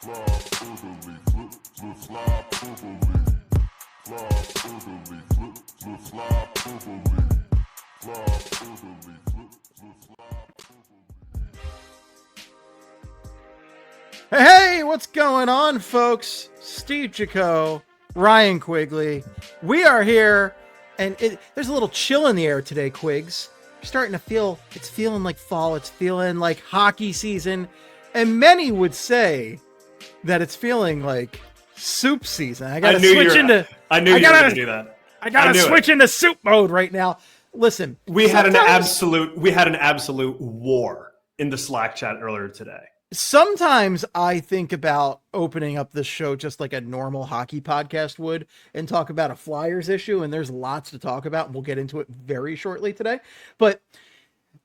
Flyperbole, flip, flip, flyperbole. Flyperbole, flip, flip, flyperbole. Flyperbole, flip, flip, flyperbole. Hey, what's going on, folks? Steve Jaco, Ryan Quigley. We are here, and there's a little chill in the air today, Quigs. You're starting to feel, it's feeling like fall, it's feeling like hockey season, and many would say that it's feeling like soup season. I gotta switch into. I knew you were going to do that. I gotta switch into soup mode right now. Listen, we had an absolute war in the Slack chat earlier today. Sometimes I think about opening up this show just like a normal hockey podcast would and talk about a Flyers issue, and there's lots to talk about, and we'll get into it very shortly today. But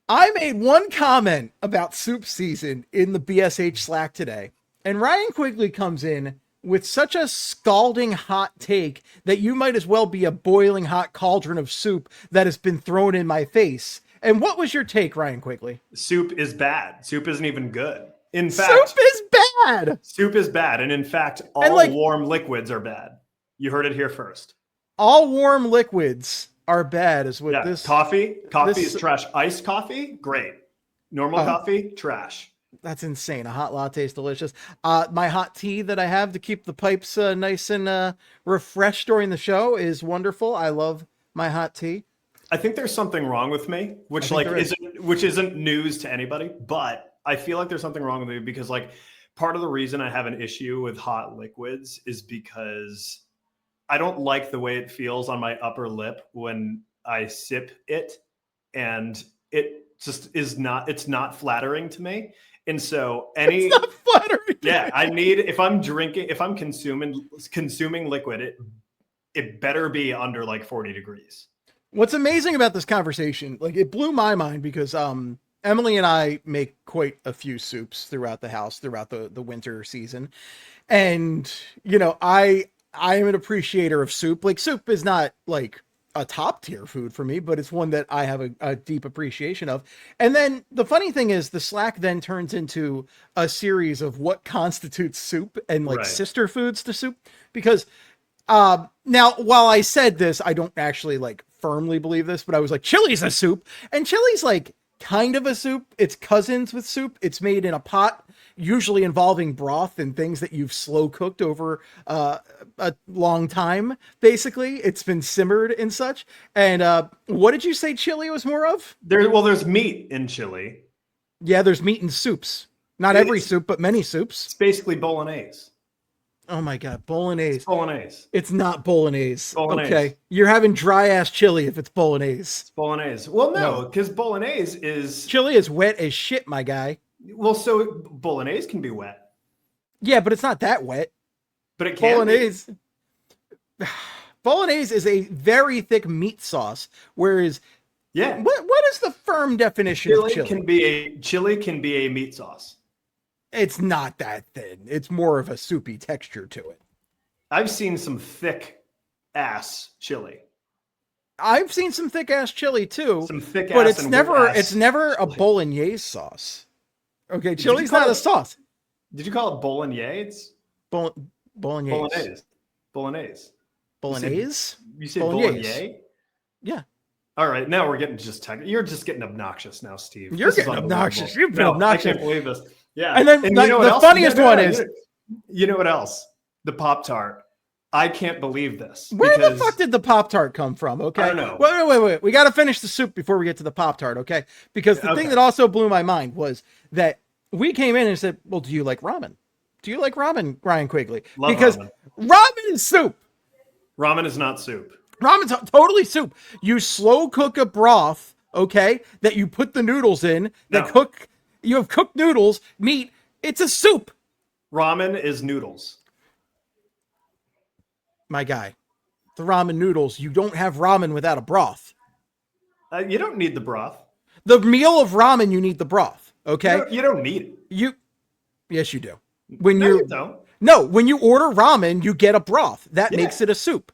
I made one comment about soup season in the BSH Slack today, and Ryan Quigley comes in with such a scalding hot take that you might as well be a boiling hot cauldron of soup that has been thrown in my face. And what was your take, Ryan Quigley? Soup is bad. Soup isn't even good. In fact, soup is bad. Soup is bad. And in fact, all warm liquids are bad. You heard it here first. All warm liquids are bad is what this... Coffee is trash. Iced coffee, great. Normal coffee, trash. That's insane. A hot latte is delicious. My hot tea that I have to keep the pipes nice and refreshed during the show is wonderful. I love my hot tea. I think there's something wrong with me, which isn't news to anybody, but I feel like there's something wrong with me because part of the reason I have an issue with hot liquids is because I don't like the way it feels on my upper lip when I sip it, and it just it's not flattering to me. And so it's not flattering. Yeah, I need, if I'm consuming liquid, it better be under 40 degrees. What's amazing about this conversation, it blew my mind because Emily and I make quite a few soups throughout the house throughout the winter season. And, I am an appreciator of soup. Soup is not a top tier food for me, but it's one that I have a deep appreciation of. And then the funny thing is the Slack then turns into a series of what constitutes soup and sister foods to soup. Because now, while I said this, I don't actually firmly believe this, but I was like, chili's a soup, and chili's kind of a soup. It's cousins with soup. It's made in a pot, usually involving broth and things that you've slow cooked over a long time. Basically, it's been simmered and such. And what did you say chili was more of? There's meat in chili. Yeah, there's meat in soups. Not every soup, but many soups. It's basically bolognese. Oh my God, bolognese. It's bolognese. It's not bolognese. Okay, you're having dry ass chili if it's bolognese. It's bolognese. Well, no, because bolognese is... Chili is wet as shit, my guy. Well, so bolognese can be wet. Yeah, but it's not that wet. But it can Bolognese. Bolognese is a very thick meat sauce, whereas... Yeah. What is the firm definition of chili? Chili can be a meat sauce. It's not that thin. It's more of a soupy texture to it. I've seen some thick ass chili. I've seen some thick ass chili too. Some thick ass, but it's never a bolognese sauce. Okay, chili's not a sauce. Did you call it bolognese? Bolognese. Bolognese. Bolognese? You said bolognese? Yeah. All right, now we're getting you're just getting obnoxious now, Steve. You're getting obnoxious. You've been obnoxious. I can't believe this. Yeah. And then the funniest one is... You know what else? The Pop-Tart. I can't believe this. Where the fuck did the Pop-Tart come from? Okay. I don't know. Wait. We got to finish the soup before we get to the Pop-Tart, okay? Because the thing that also blew my mind was that we came in and said, well, do you like ramen? Do you like ramen, Ryan Quigley? Love because ramen is soup. Ramen is not soup. Ramen's totally soup. You slow cook a broth, okay, that you put the noodles in, you have cooked noodles, meat. It's a soup. Ramen is noodles. My guy, the ramen noodles, you don't have ramen without a broth. You don't need the broth. The meal of ramen, you need the broth, okay? You don't need it. Yes, you do. You don't. No, when you order ramen, you get a broth. That makes it a soup.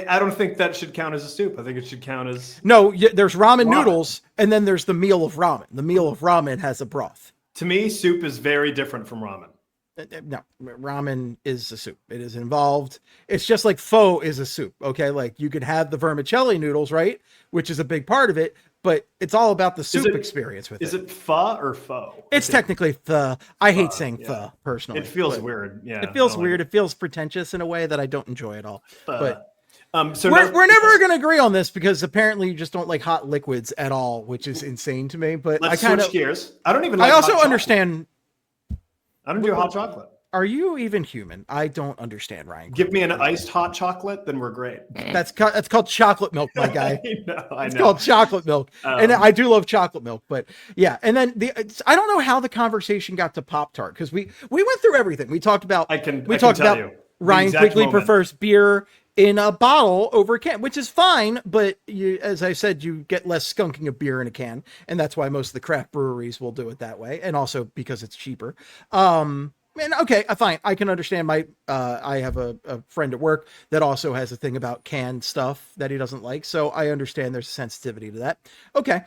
I don't think that should count as a soup. I think it should count as... No, there's ramen noodles, and then there's the meal of ramen. The meal of ramen has a broth. To me, soup is very different from ramen. No, ramen is a soup. It is involved. It's just like pho is a soup. Okay, like you could have the vermicelli noodles, right, which is a big part of it, but it's all about the soup experience with it. Is it pho or pho? It's technically pho. I hate saying yeah. pho personally. It feels weird. Yeah, it feels weird. It feels pretentious in a way that I don't enjoy at all. But so we're never going to agree on this because apparently you just don't like hot liquids at all, which is insane to me. But let's I kind of switch gears. I don't even. Like I also hot understand. I don't do hot chocolate. Are you even human? I don't understand, Ryan. Give me an iced hot chocolate, then we're great. That's called chocolate milk, my guy. I know. It's called chocolate milk, and I do love chocolate milk. But yeah, and then I don't know how the conversation got to Pop-Tart because we went through everything. We talked about Ryan Quigley prefers beer in a bottle over a can, which is fine. But as I said, you get less skunking of beer in a can, and that's why most of the craft breweries will do it that way, and also because it's cheaper. And okay, fine. I can understand I have a friend at work that also has a thing about canned stuff that he doesn't like. So I understand there's a sensitivity to that. Okay.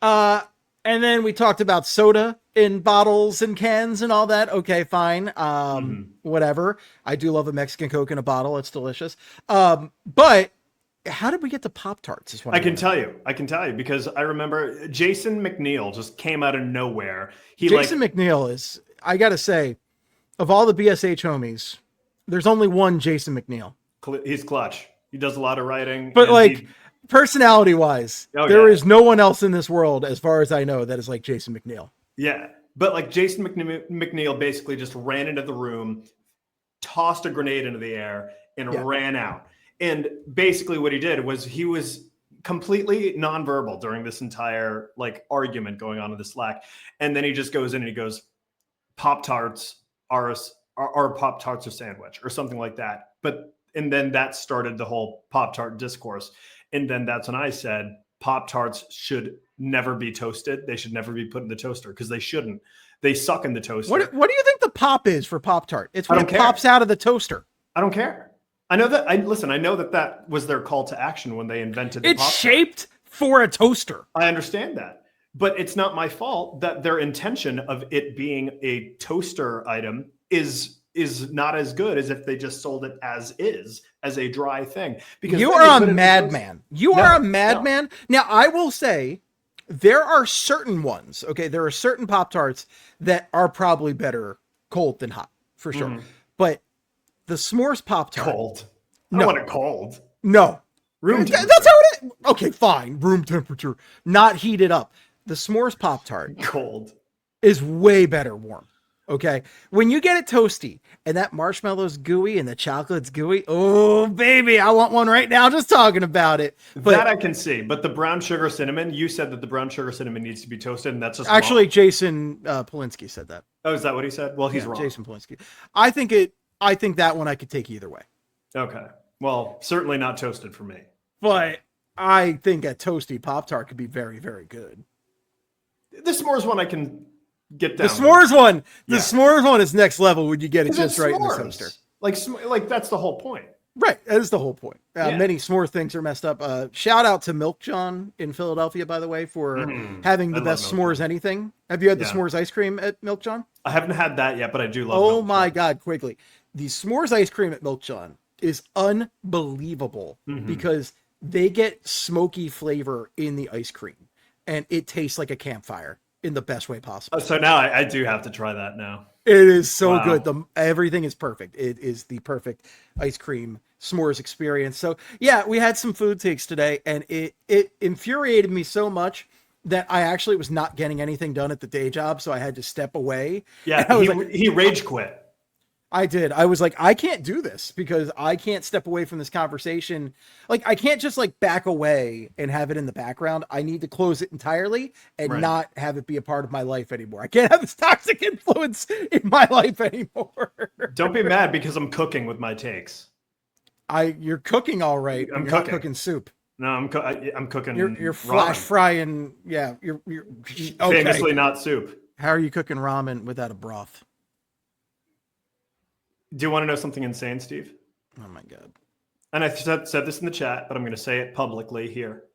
And then we talked about soda in bottles and cans and all that. Okay, fine. Whatever. I do love a Mexican Coke in a bottle. It's delicious. But how did we get to Pop-Tarts is what I can tell you because I remember Jason McNeil just came out of nowhere. Jason McNeil is, I got to say, of all the BSH homies, there's only one Jason McNeil. He's clutch. He does a lot of writing. But personality-wise, there is no one else in this world, as far as I know, that is like Jason McNeil. Yeah. But like Jason McNeil basically just ran into the room, tossed a grenade into the air, and ran out. And basically what he did was he was completely nonverbal during this entire argument going on in the Slack. And then he just goes in and he goes, Pop-Tarts are Pop-Tarts a sandwich or something like that. And then that started the whole Pop-Tart discourse. And then that's when I said Pop-Tarts should never be toasted. They should never be put in the toaster because they shouldn't. They suck in the toaster. What do you think the pop is for Pop-Tart? It's when it pops out of the toaster. I don't care. I know that. I know that was their call to action when they invented the Pop-Tart. It's shaped for a toaster. I understand that. But it's not my fault that their intention of it being a toaster item is not as good as if they just sold it as a dry thing. Because you are a madman. You are a madman. Now, I will say there are certain ones. Okay, there are certain Pop-Tarts that are probably better cold than hot, for sure. Mm-hmm. But the s'mores Pop-Tart. Cold. I want it cold. No. Room temperature. That's how it is. Okay, fine. Room temperature. Not heated up. The s'mores Pop-Tart cold is way better warm. Okay. When you get it toasty and that marshmallow's gooey and the chocolate's gooey. Oh, baby. I want one right now. Just talking about it. But that I can see. But the brown sugar cinnamon, you said that the brown sugar cinnamon needs to be toasted. And that's just actually wrong. Jason Polinsky said that. Oh, is that what he said? Well, he's wrong. Jason Polinsky. I think that one I could take either way. Okay. Well, certainly not toasted for me. But I think a toasty Pop-Tart could be very, very good. The s'mores one I can get down. The s'mores one is next level when you get it just right in the toaster. Like that's the whole point. Right, that is the whole point. Many s'more things are messed up. Shout out to Milk John in Philadelphia, by the way, for having the best s'mores anything. Have you had the s'mores ice cream at Milk John? I haven't had that yet, but I do love. Oh my God, Quigley, the s'mores ice cream at Milk John is unbelievable because they get smoky flavor in the ice cream. And it tastes like a campfire in the best way possible. So now I do have to try that now. It is so good. Everything is perfect. It is the perfect ice cream s'mores experience. So yeah, we had some food takes today, and it infuriated me so much that I actually was not getting anything done at the day job, so I had to step away. Yeah, he rage quit. I did. I was like, I can't do this because I can't step away from this conversation. Like, I can't just back away and have it in the background. I need to close it entirely and not have it be a part of my life anymore. I can't have this toxic influence in my life anymore. Don't be mad because I'm cooking with my takes. You're cooking all right. I'm cooking. Not cooking soup. No, I'm cooking. You're flash frying. Yeah, you're okay. Famously not soup. How are you cooking ramen without a broth? Do you want to know something insane, Steve? Oh my God. And I said this in the chat, but I'm going to say it publicly here.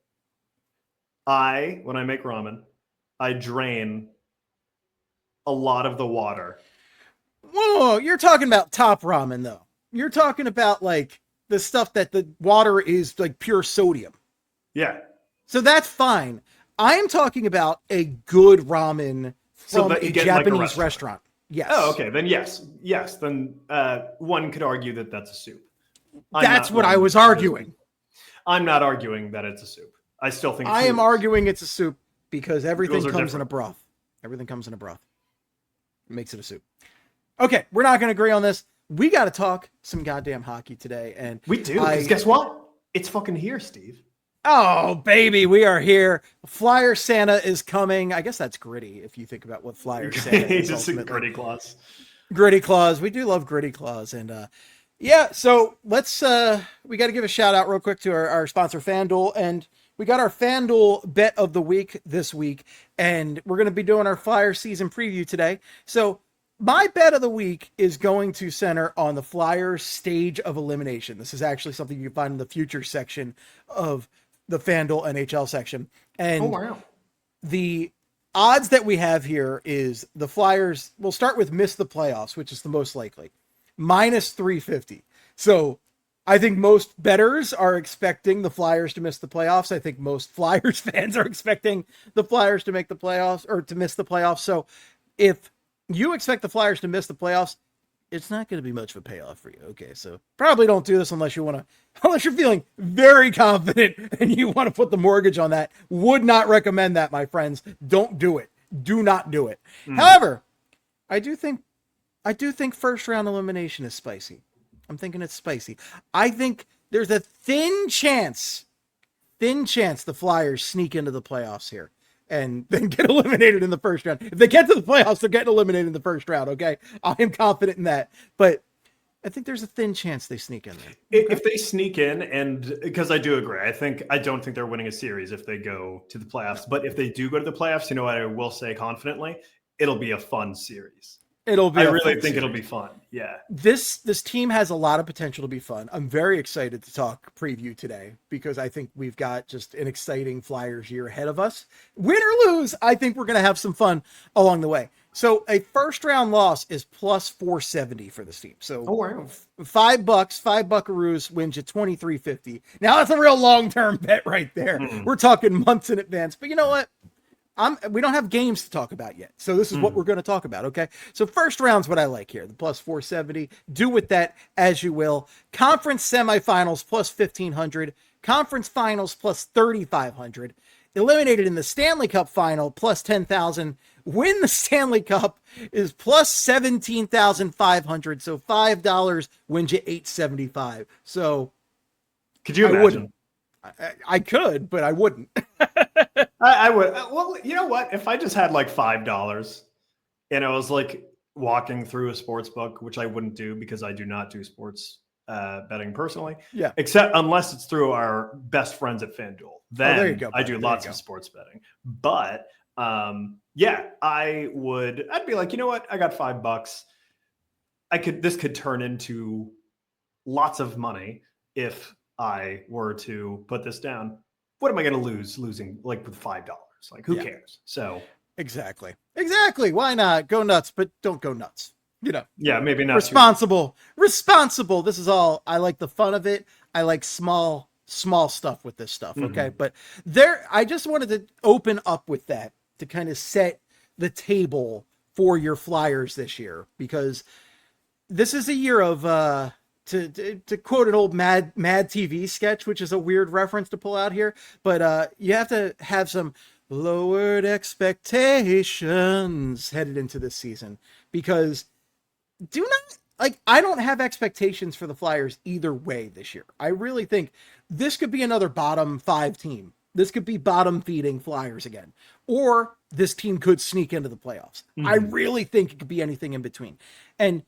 When I make ramen, I drain a lot of the water Whoa, you're talking about top ramen though. You're talking about like the stuff that the water is like pure sodium. Yeah. So that's fine. I am talking about a good ramen So from that a you get in, like, a Japanese restaurant. Yes. Oh, okay. Then yes. Yes. Then one could argue that that's a soup. That's what I was arguing. I'm not arguing that it's a soup. I still think I am arguing it's a soup because everything comes in a different. broth. Everything comes in a broth. It makes it a soup. Okay, we're not going to agree on this. We got to talk some goddamn hockey today. And We do. Because guess what? It's fucking here, Steve. oh, baby, we are here. Flyer Santa is coming. I guess that's gritty if you think about what Flyer Santa is. Just a ultimately. gritty claws. Gritty claws. We do love gritty claws. And yeah, so let's we got to give a shout out real quick to our sponsor FanDuel, and we got our FanDuel bet of the week this week, and we're going to be doing our Flyer season preview today. So my bet of the week is going to center on the Flyers stage of elimination. This is actually something you can find in the future section of the FanDuel NHL section. And Oh, wow. the odds that we have here is the Flyers will start with miss the playoffs, which is the most likely, minus 350. So I think most bettors are expecting the Flyers to miss the playoffs. I think most Flyers fans are expecting the Flyers to make the playoffs or to miss the playoffs. So if you expect the Flyers to miss the playoffs, it's not going to be much of a payoff for you. Okay, so probably don't do this unless you're feeling very confident and you want to put the mortgage on that. Would not recommend that, my friends. Don't do it. Do not do it. However, I do think first round elimination is spicy. I'm thinking it's spicy. I think there's a thin chance the Flyers sneak into the playoffs here and then get eliminated in the first round. If they get to the playoffs, they're getting eliminated in the first round, okay? I am confident in that. But I think there's a thin chance they sneak in there. If they sneak in, and because I do agree, I don't think they're winning a series if they go to the playoffs. But if they do go to the playoffs, you know what I will say confidently? It'll be a fun series. I really think it'll be fun. Yeah. This team has a lot of potential to be fun. I'm very excited to talk preview today because I think we've got just an exciting Flyers year ahead of us. Win or lose, I think we're going to have some fun along the way. So a first round loss is plus 470 for this team. So wow. $5, $5 buckaroos wins you 23.50. Now that's a real long-term bet right there. We're talking months in advance, but you know what? We don't have games to talk about yet. So this is what we're going to talk about. Okay. So first round's what I like here. The plus 470, do with that as you will. Conference semifinals plus 1,500, conference finals plus 3,500, eliminated in the Stanley Cup final plus 10,000, win the Stanley Cup is plus 17,500. So $5 wins you 875. So could you imagine? I could, but I wouldn't. I would. Well, you know what? If I just had like $5 and I was like walking through a sports book, which I wouldn't do because I do not do sports betting personally. Yeah. Except unless it's through our best friends at FanDuel. Then there you go, I do lots of sports betting. But yeah, I'd be like, you know what? I got $5. This could turn into lots of money if I were to put this down. What am I going to losing like with $5? Like, who cares? So exactly. Why not go nuts, but don't go nuts. You know, yeah, maybe not responsible. This is all. I like the fun of it. I like small stuff with this stuff. Okay. But I just wanted to open up with that to kind of set the table for your Flyers this year, because this is a year of, to quote an old Mad TV sketch, which is a weird reference to pull out here, but you have to have some lowered expectations headed into this season, because I don't have expectations for the Flyers either way this year. I really think this could be another bottom 5 team. This could be bottom feeding Flyers again, or this team could sneak into the playoffs. I really think it could be anything in between. And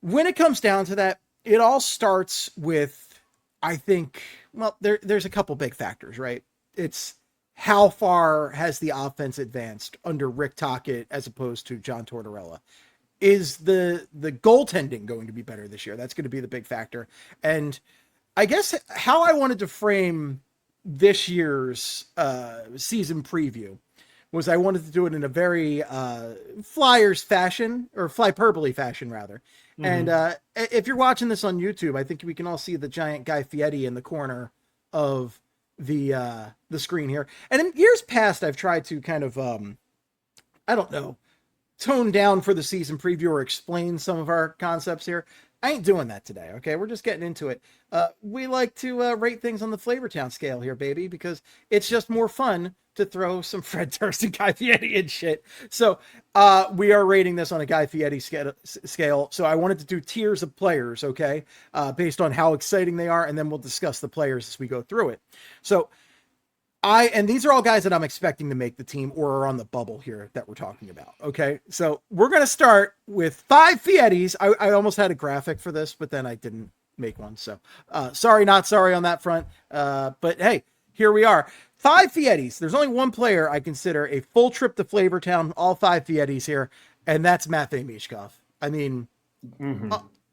when it comes down to that, it all starts with, I think, well, there's a couple big factors, right? It's how far has the offense advanced under Rick Tocchet as opposed to John Tortorella? Is the goaltending going to be better this year? That's going to be the big factor. And I guess how I wanted to frame this year's season preview was I wanted to do it in a very Flyers fashion, or Flyperbole fashion rather. And if you're watching this on YouTube, I think we can all see the giant Guy Fieri in the corner of the screen here. And in years past, I've tried to kind of I don't know, tone down for the season preview or explain some of our concepts here. I ain't doing that today, okay? We're just getting into it. We like to rate things on the Flavortown scale here, baby, because it's just more fun to throw some Fred Durst and Guy Fieri and shit. So we are rating this on a Guy Fieri scale. So I wanted to do tiers of players, okay, based on how exciting they are, and then we'll discuss the players as we go through it. So and these are all guys that I'm expecting to make the team or are on the bubble here that we're talking about. Okay. So we're going to start with 5 Fietis. I almost had a graphic for this, but then I didn't make one. So sorry, not sorry on that front. But hey, here we are. 5 Fietis. There's only one player I consider a full trip to Flavortown, all 5 Fietis here. And that's Matvei Michkov. I mean,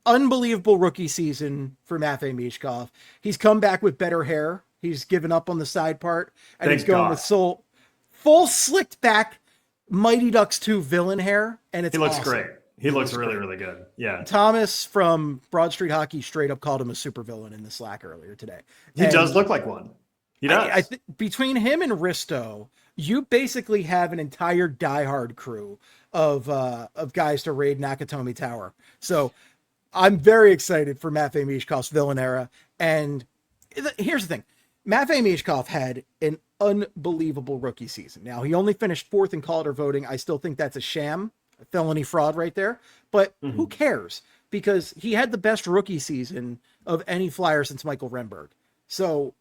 unbelievable rookie season for Matvei Michkov. He's come back with better hair. He's given up on the side part, and he's going with full slicked back Mighty Ducks 2 villain hair, and he looks great. He looks really, really good. Yeah. Thomas from Broad Street Hockey straight up called him a supervillain in the Slack earlier today. He does look like one. He does. I think between him and Risto, you basically have an entire diehard crew of guys to raid Nakatomi Tower. So I'm very excited for Matvei Michkov's villain era. And here's the thing. Matvei Michkov had an unbelievable rookie season. Now, he only finished 4th in Calder voting. I still think that's a sham, a felony fraud right there. But who cares? Because he had the best rookie season of any Flyer since Michael Renberg. So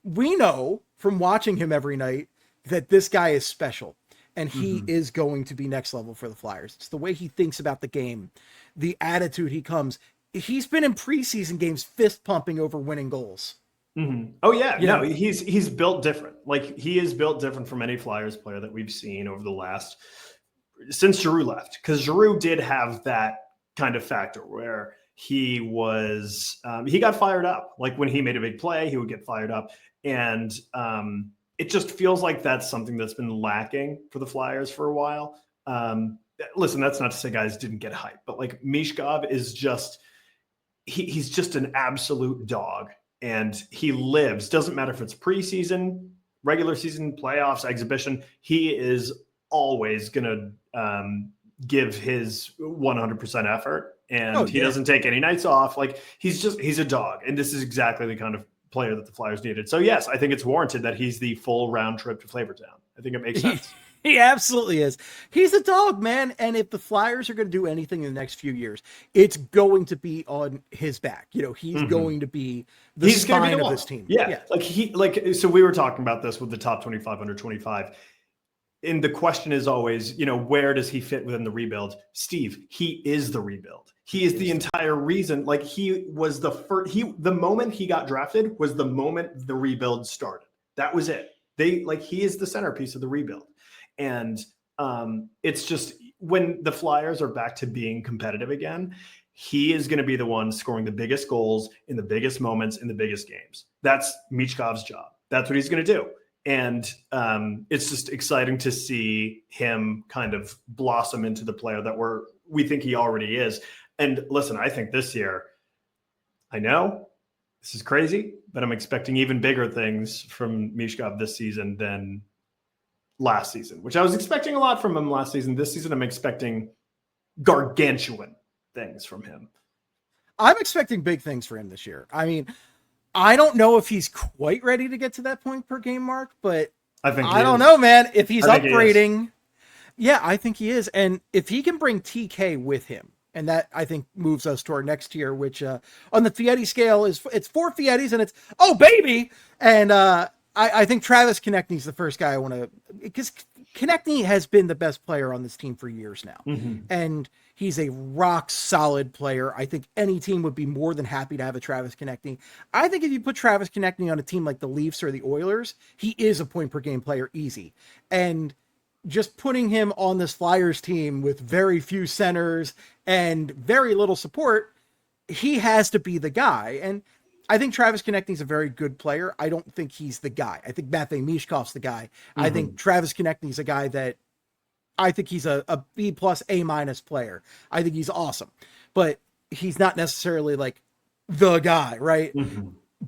we know from watching him every night that this guy is special. And he is going to be next level for the Flyers. It's the way he thinks about the game, the attitude he comes. He's been in preseason games fist pumping over winning goals. Oh yeah, no, he's built different. Like he is built different from any Flyers player that we've seen over the last since Giroux left. Because Giroux did have that kind of factor where he was he got fired up. Like when he made a big play, he would get fired up, and it just feels like that's something that's been lacking for the Flyers for a while. Listen, that's not to say guys didn't get hype, but like Michkov is just he's just an absolute dog. And he lives, doesn't matter if it's preseason, regular season, playoffs, exhibition, he is always going to give his 100% effort. And he doesn't take any nights off. Like he's a dog. And this is exactly the kind of player that the Flyers needed. So yes, I think it's warranted that he's the full round trip to Flavortown. I think it makes sense. He absolutely is. He's a dog, man. And if the Flyers are going to do anything in the next few years, it's going to be on his back. You know, he's going to be the spine of this team. Yeah. So we were talking about this with the top 25 under 25. And the question is always, you know, where does he fit within the rebuild? Steve, he is the rebuild. He is the entire reason. Like he was the first, the moment he got drafted was the moment the rebuild started. That was it. He is the centerpiece of the rebuild. And it's just when the Flyers are back to being competitive again, he is going to be the one scoring the biggest goals in the biggest moments in the biggest games. That's Michkov's job. That's what he's going to do. And it's just exciting to see him kind of blossom into the player that we think he already is. And listen, I think this year, I know this is crazy, but I'm expecting even bigger things from Michkov this season than last season, which I was expecting a lot from him last season. This season, I'm expecting gargantuan things from him. I'm expecting big things for him this year. I mean, I don't know if he's quite ready to get to that point per game mark, but I don't know, man. If he's upgrading, I think he is. And if he can bring TK with him, and that I think moves us to our next tier, which on the Fieri scale it's 4 Fietis and it's, oh baby. And I think Travis Konechny is the first guy I want to, because Konechny has been the best player on this team for years now. And he's a rock solid player. I think any team would be more than happy to have a Travis Konechny. I think if you put Travis Konechny on a team like the Leafs or the Oilers, he is a point per game player easy. And just putting him on this Flyers team with very few centers and very little support, he has to be the guy. And I think Travis Konechny's a very good player. I don't think he's the guy. I think Matvei Michkov's the guy. I think Travis Konechny's a guy that I think he's a B plus A minus player. I think he's awesome, but he's not necessarily like the guy, right?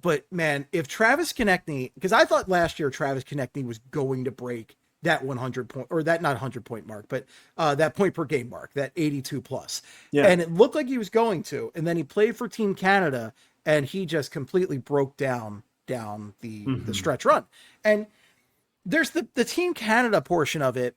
But man, if Travis Konechny, because I thought last year Travis Konechny was going to break that 100 point, or that not 100 point mark, but that point per game mark, that 82 plus. Yeah. And it looked like he was going to, and then he played for Team Canada and he just completely broke down the stretch run. And there's the Team Canada portion of it.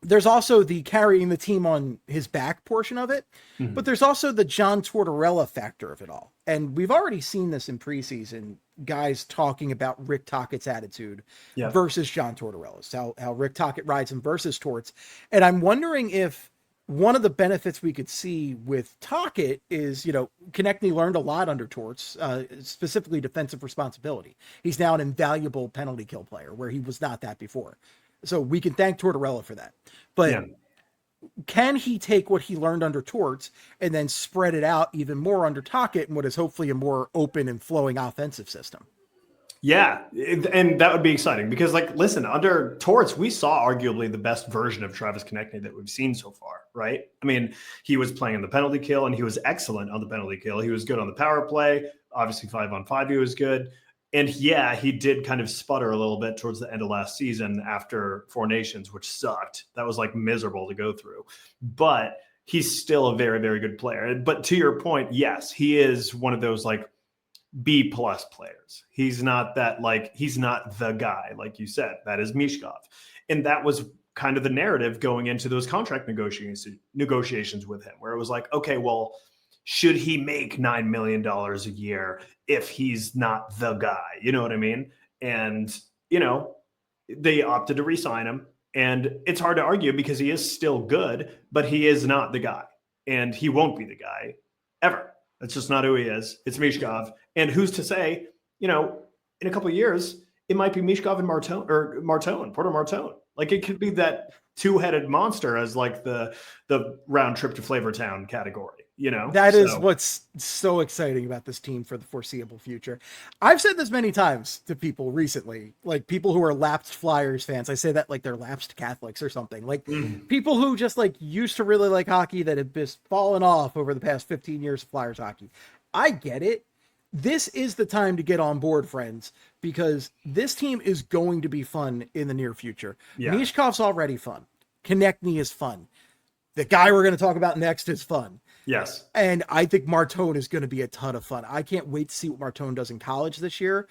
There's also the carrying the team on his back portion of it, but there's also the John Tortorella factor of it all. And we've already seen this in preseason, guys talking about Rick Tocchet's attitude versus John Tortorella's, how Rick Tocchet rides him versus Torts. And I'm wondering if one of the benefits we could see with Tocchet is, Konechny learned a lot under Torts, specifically defensive responsibility. He's now an invaluable penalty kill player where he was not that before. So we can thank Tortorella for that. But can he take what he learned under Torts and then spread it out even more under Tocchet in what is hopefully a more open and flowing offensive system? Yeah, and that would be exciting because, listen, under Torts, we saw arguably the best version of Travis Konechny that we've seen so far, right? I mean, he was playing in the penalty kill, and he was excellent on the penalty kill. He was good on the power play. Obviously, 5-on-5, he was good. And yeah, he did kind of sputter a little bit towards the end of last season after Four Nations, which sucked. That was miserable to go through. But he's still a very, very good player. But to your point, yes, he is one of those B plus players. He's not that he's not the guy, like you said. That is Michkov. And that was kind of the narrative going into those contract negotiations with him, where it was okay, well, should he make $9 million a year if he's not the guy? You know what I mean? And, they opted to re-sign him. And it's hard to argue because he is still good, but he is not the guy. And he won't be the guy ever. That's just not who he is. It's Michkov. And who's to say, in a couple of years, it might be Michkov and Porter Martone. It could be that two-headed monster as the round trip to Flavortown category. That is what's so exciting about this team for the foreseeable future. I've said this many times to people recently, people who are lapsed Flyers fans. I say that they're lapsed Catholics or something, people who just used to really like hockey that have just fallen off over the past 15 years of Flyers hockey. I get it. This is the time to get on board, friends, because this team is going to be fun in the near future. Yeah. Michkov's already fun. Konechny is fun. The guy we're going to talk about next is fun. Yes. And I think Martone is going to be a ton of fun. I can't wait to see what Martone does in college this year.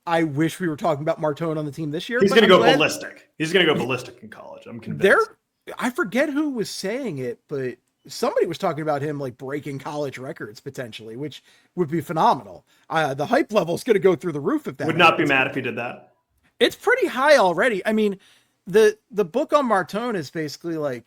I wish we were talking about Martone on the team this year. He's going to go ballistic. He's going to go ballistic in college. I'm convinced. I forget who was saying it, but somebody was talking about him breaking college records potentially, which would be phenomenal. The hype level is going to go through the roof if that would not be mad if he did that. It's pretty high already. I mean, the book on Martone is basically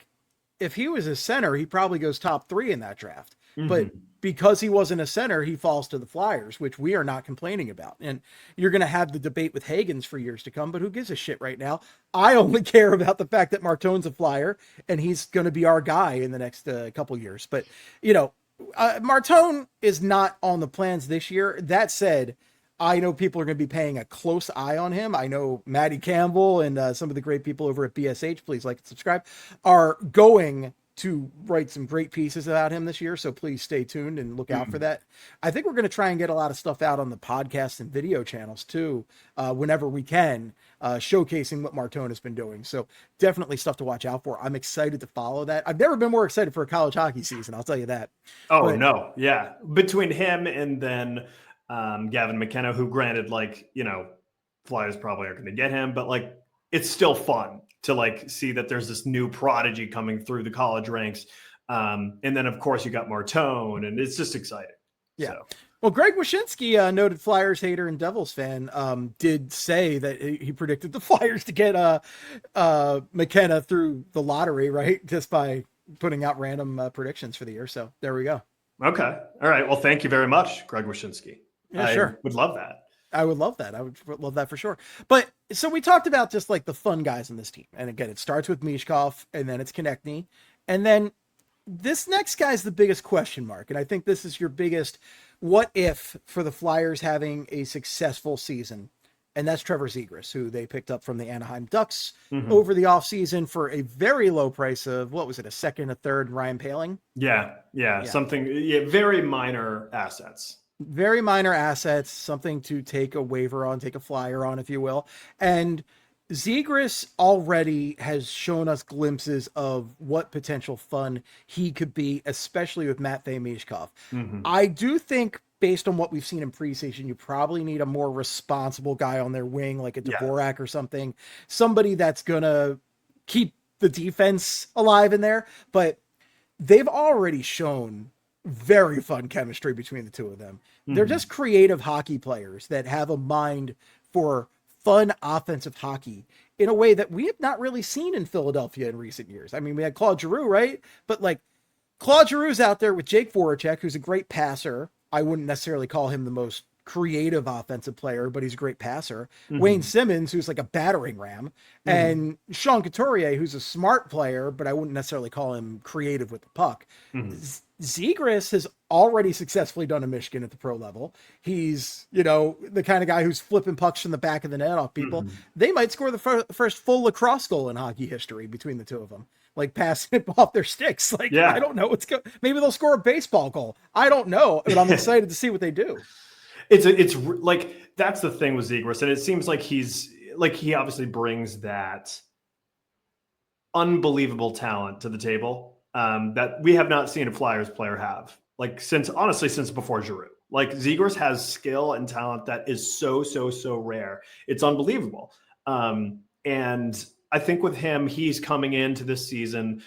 if he was a center, he probably goes top 3 in that draft. But because he wasn't a center, he falls to the Flyers, which we are not complaining about. And you're going to have the debate with Hagens for years to come, but who gives a shit right now? I only care about the fact that Martone's a Flyer and he's going to be our guy in the next couple years. But, Martone is not on the plans this year. That said, I know people are going to be paying a close eye on him. I know Maddie Campbell and some of the great people over at BSH, please like and subscribe, are going to write some great pieces about him this year. So please stay tuned and look out for that. I think we're going to try and get a lot of stuff out on the podcast and video channels too, whenever we can, showcasing what Martone has been doing. So definitely stuff to watch out for. I'm excited to follow that. I've never been more excited for a college hockey season. I'll tell you that. Oh, no. Yeah. Between him and then Gavin McKenna, who granted, Flyers probably aren't going to get him, but it's still fun to see that there's this new prodigy coming through the college ranks. And then of course you got Martone, and it's just exciting. Yeah. So. Well, Greg Wyshynski, noted Flyers hater and Devils fan, did say that he predicted the Flyers to get McKenna through the lottery, right? Just by putting out random predictions for the year. So there we go. Okay. All right. Well, thank you very much, Greg Wyshynski. Yeah, sure. Would love that. I would love that. I would love that for sure. But so we talked about just the fun guys in this team. And again, it starts with Michkov, and then it's Konechny. And then this next guy's the biggest question mark, and I think this is your biggest what if for the Flyers having a successful season. And that's Trevor Zegras, who they picked up from the Anaheim Ducks over the offseason for a very low price of, what was it, a second, a third, Ryan Poehling? Yeah. Something, very minor assets. Very minor assets, something to take a waiver on, take a flyer on, if you will. And Zegras already has shown us glimpses of what potential fun he could be, especially with Matvei Michkov. I do think, based on what we've seen in preseason, you probably need a more responsible guy on their wing, like a Dvorak or something, somebody that's going to keep the defense alive in there. But they've already shown very fun chemistry between the two of them. They're just creative hockey players that have a mind for fun offensive hockey in a way that we have not really seen in Philadelphia in recent years. I mean, we had Claude Giroux, right? But like Claude Giroux's out there with Jake Voracek, who's a great passer. I wouldn't necessarily call him the most creative offensive player, but he's a great passer. Wayne Simmons, who's like a battering ram, and Sean Couturier, who's a smart player, but I wouldn't necessarily call him creative with the puck. Zegras has already successfully done a Michigan at the pro level. He's, the kind of guy who's flipping pucks from the back of the net off people. They might score the first full lacrosse goal in hockey history between the two of them, like passing it off their sticks. I don't know what's going. Maybe they'll score a baseball goal. I don't know, but I'm excited to see what they do. It's like, that's the thing with Zegras, and it seems like he obviously brings that unbelievable talent to the table that we have not seen a Flyers player have, since before Giroux. Zegras has skill and talent that is so rare. It's unbelievable. And I think with him, he's coming into this season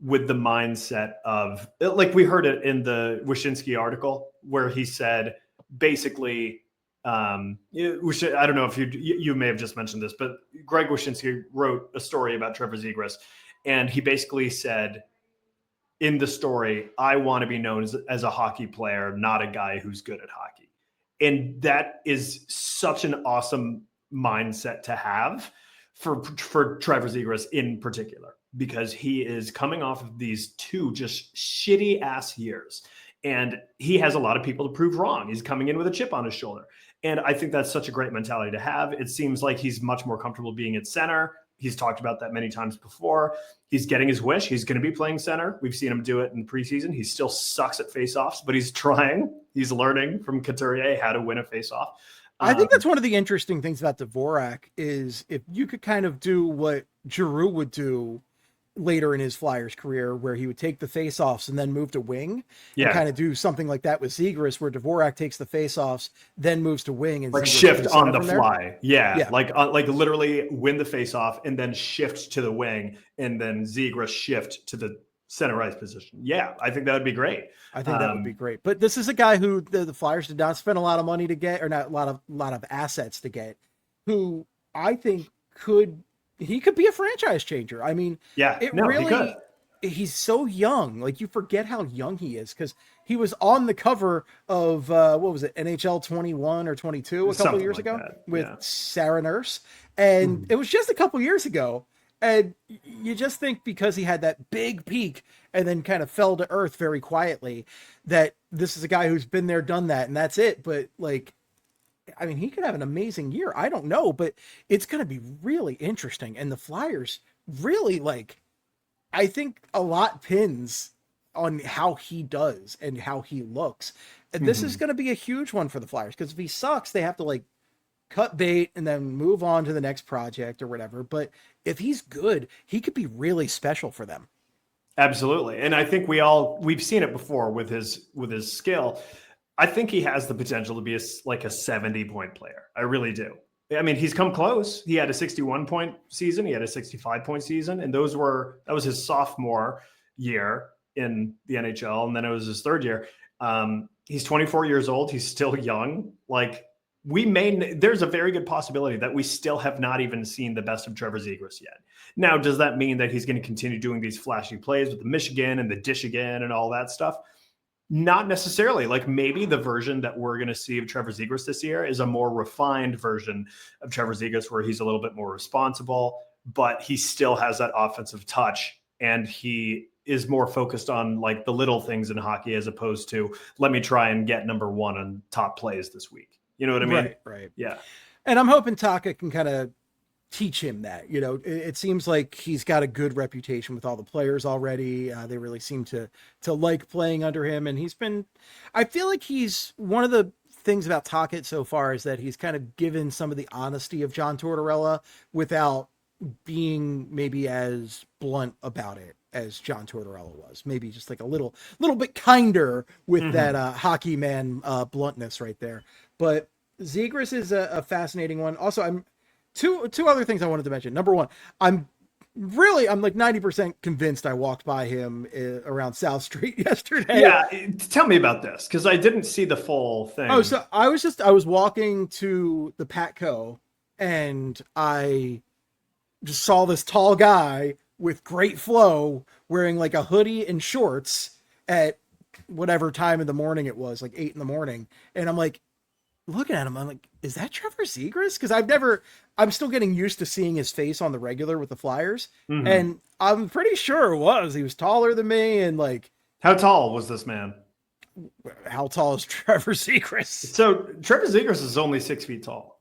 with the mindset of, we heard it in the Wyshynski article where he said, basically, I don't know if you may have just mentioned this, but Greg Wyshynski wrote a story about Trevor Zegras, and he basically said in the story, I want to be known as a hockey player, not a guy who's good at hockey. And that is such an awesome mindset to have for Trevor Zegras in particular, because he is coming off of these two just shitty ass years. And he has a lot of people to prove wrong. He's coming in with a chip on his shoulder. And I think that's such a great mentality to have. It seems like he's much more comfortable being at center. He's talked about that many times before. He's getting his wish. He's going to be playing center. We've seen him do it in preseason. He still sucks at faceoffs, but he's trying. He's learning from Couturier how to win a faceoff. I think that's one of the interesting things about Dvorak is if you could kind of do what Giroux would do later in his Flyers career, where he would take the faceoffs and then move to wing and kind of do something like that with Zegras, where Dvorak takes the faceoffs, then moves to wing and shift on the fly. Yeah. Like literally win the faceoff and then shift to the wing, and then Zegras shift to the center ice position. Yeah, I think that would be great. I think that would be great. But this is a guy who the Flyers did not spend a lot of money to get, or not a lot of assets to get, who I think he could be a franchise changer. I mean, he's so young. You forget how young he is, because he was on the cover of what was it, NHL 21 or 22 a couple years ago with Sarah Nurse, and it was just a couple years ago. And you just think, because he had that big peak and then kind of fell to earth very quietly, that this is a guy who's been there, done that, and that's it. But I mean, he could have an amazing year. I don't know, but it's going to be really interesting. And the Flyers really, I think a lot pins on how he does and how he looks. And this is going to be a huge one for the Flyers, because if he sucks, they have to cut bait and then move on to the next project or whatever. But if he's good, he could be really special for them. Absolutely. And I think we've seen it before with his skill. I think he has the potential to be a 70-point player. I really do. I mean, he's come close. He had a 61-point season. He had a 65-point season. And that was his sophomore year in the NHL. And then it was his third year. He's 24 years old. He's still young. There's a very good possibility that we still have not even seen the best of Trevor Zegras yet. Now, does that mean that he's going to continue doing these flashy plays with the Michigan and the dish again and all that stuff? Not necessarily. Maybe the version that we're going to see of Trevor Zegras this year is a more refined version of Trevor Zegras, where he's a little bit more responsible, but he still has that offensive touch and he is more focused on like the little things in hockey as opposed to let me try and get number one on top plays this week. You know what I mean? Right. Yeah. And I'm hoping Tocchet can kind of teach him that. It seems like he's got a good reputation with all the players already. They really seem to like playing under him, and I feel like he's one of the things about Tocchet so far is that he's kind of given some of the honesty of John Tortorella without being maybe as blunt about it as John Tortorella was. Maybe just like a little bit kinder with that hockey man bluntness right there. But Zegras is a fascinating one. Also, I'm two other things I wanted to mention. Number one, I'm like 90% convinced I walked by him around South Street yesterday. Yeah. Tell me about this, because I didn't see the full thing. Oh, so I was walking to the Patco, and I just saw this tall guy with great flow wearing like a hoodie and shorts at whatever time in the morning it was, like 8 a.m. And I'm like, looking at him, I'm like, is that Trevor Zegras? Because I'm still getting used to seeing his face on the regular with the Flyers. And I'm pretty sure it was. He was taller than me. And like, how tall was this man? How tall is Trevor Zegras? So Trevor Zegras is only 6 feet tall.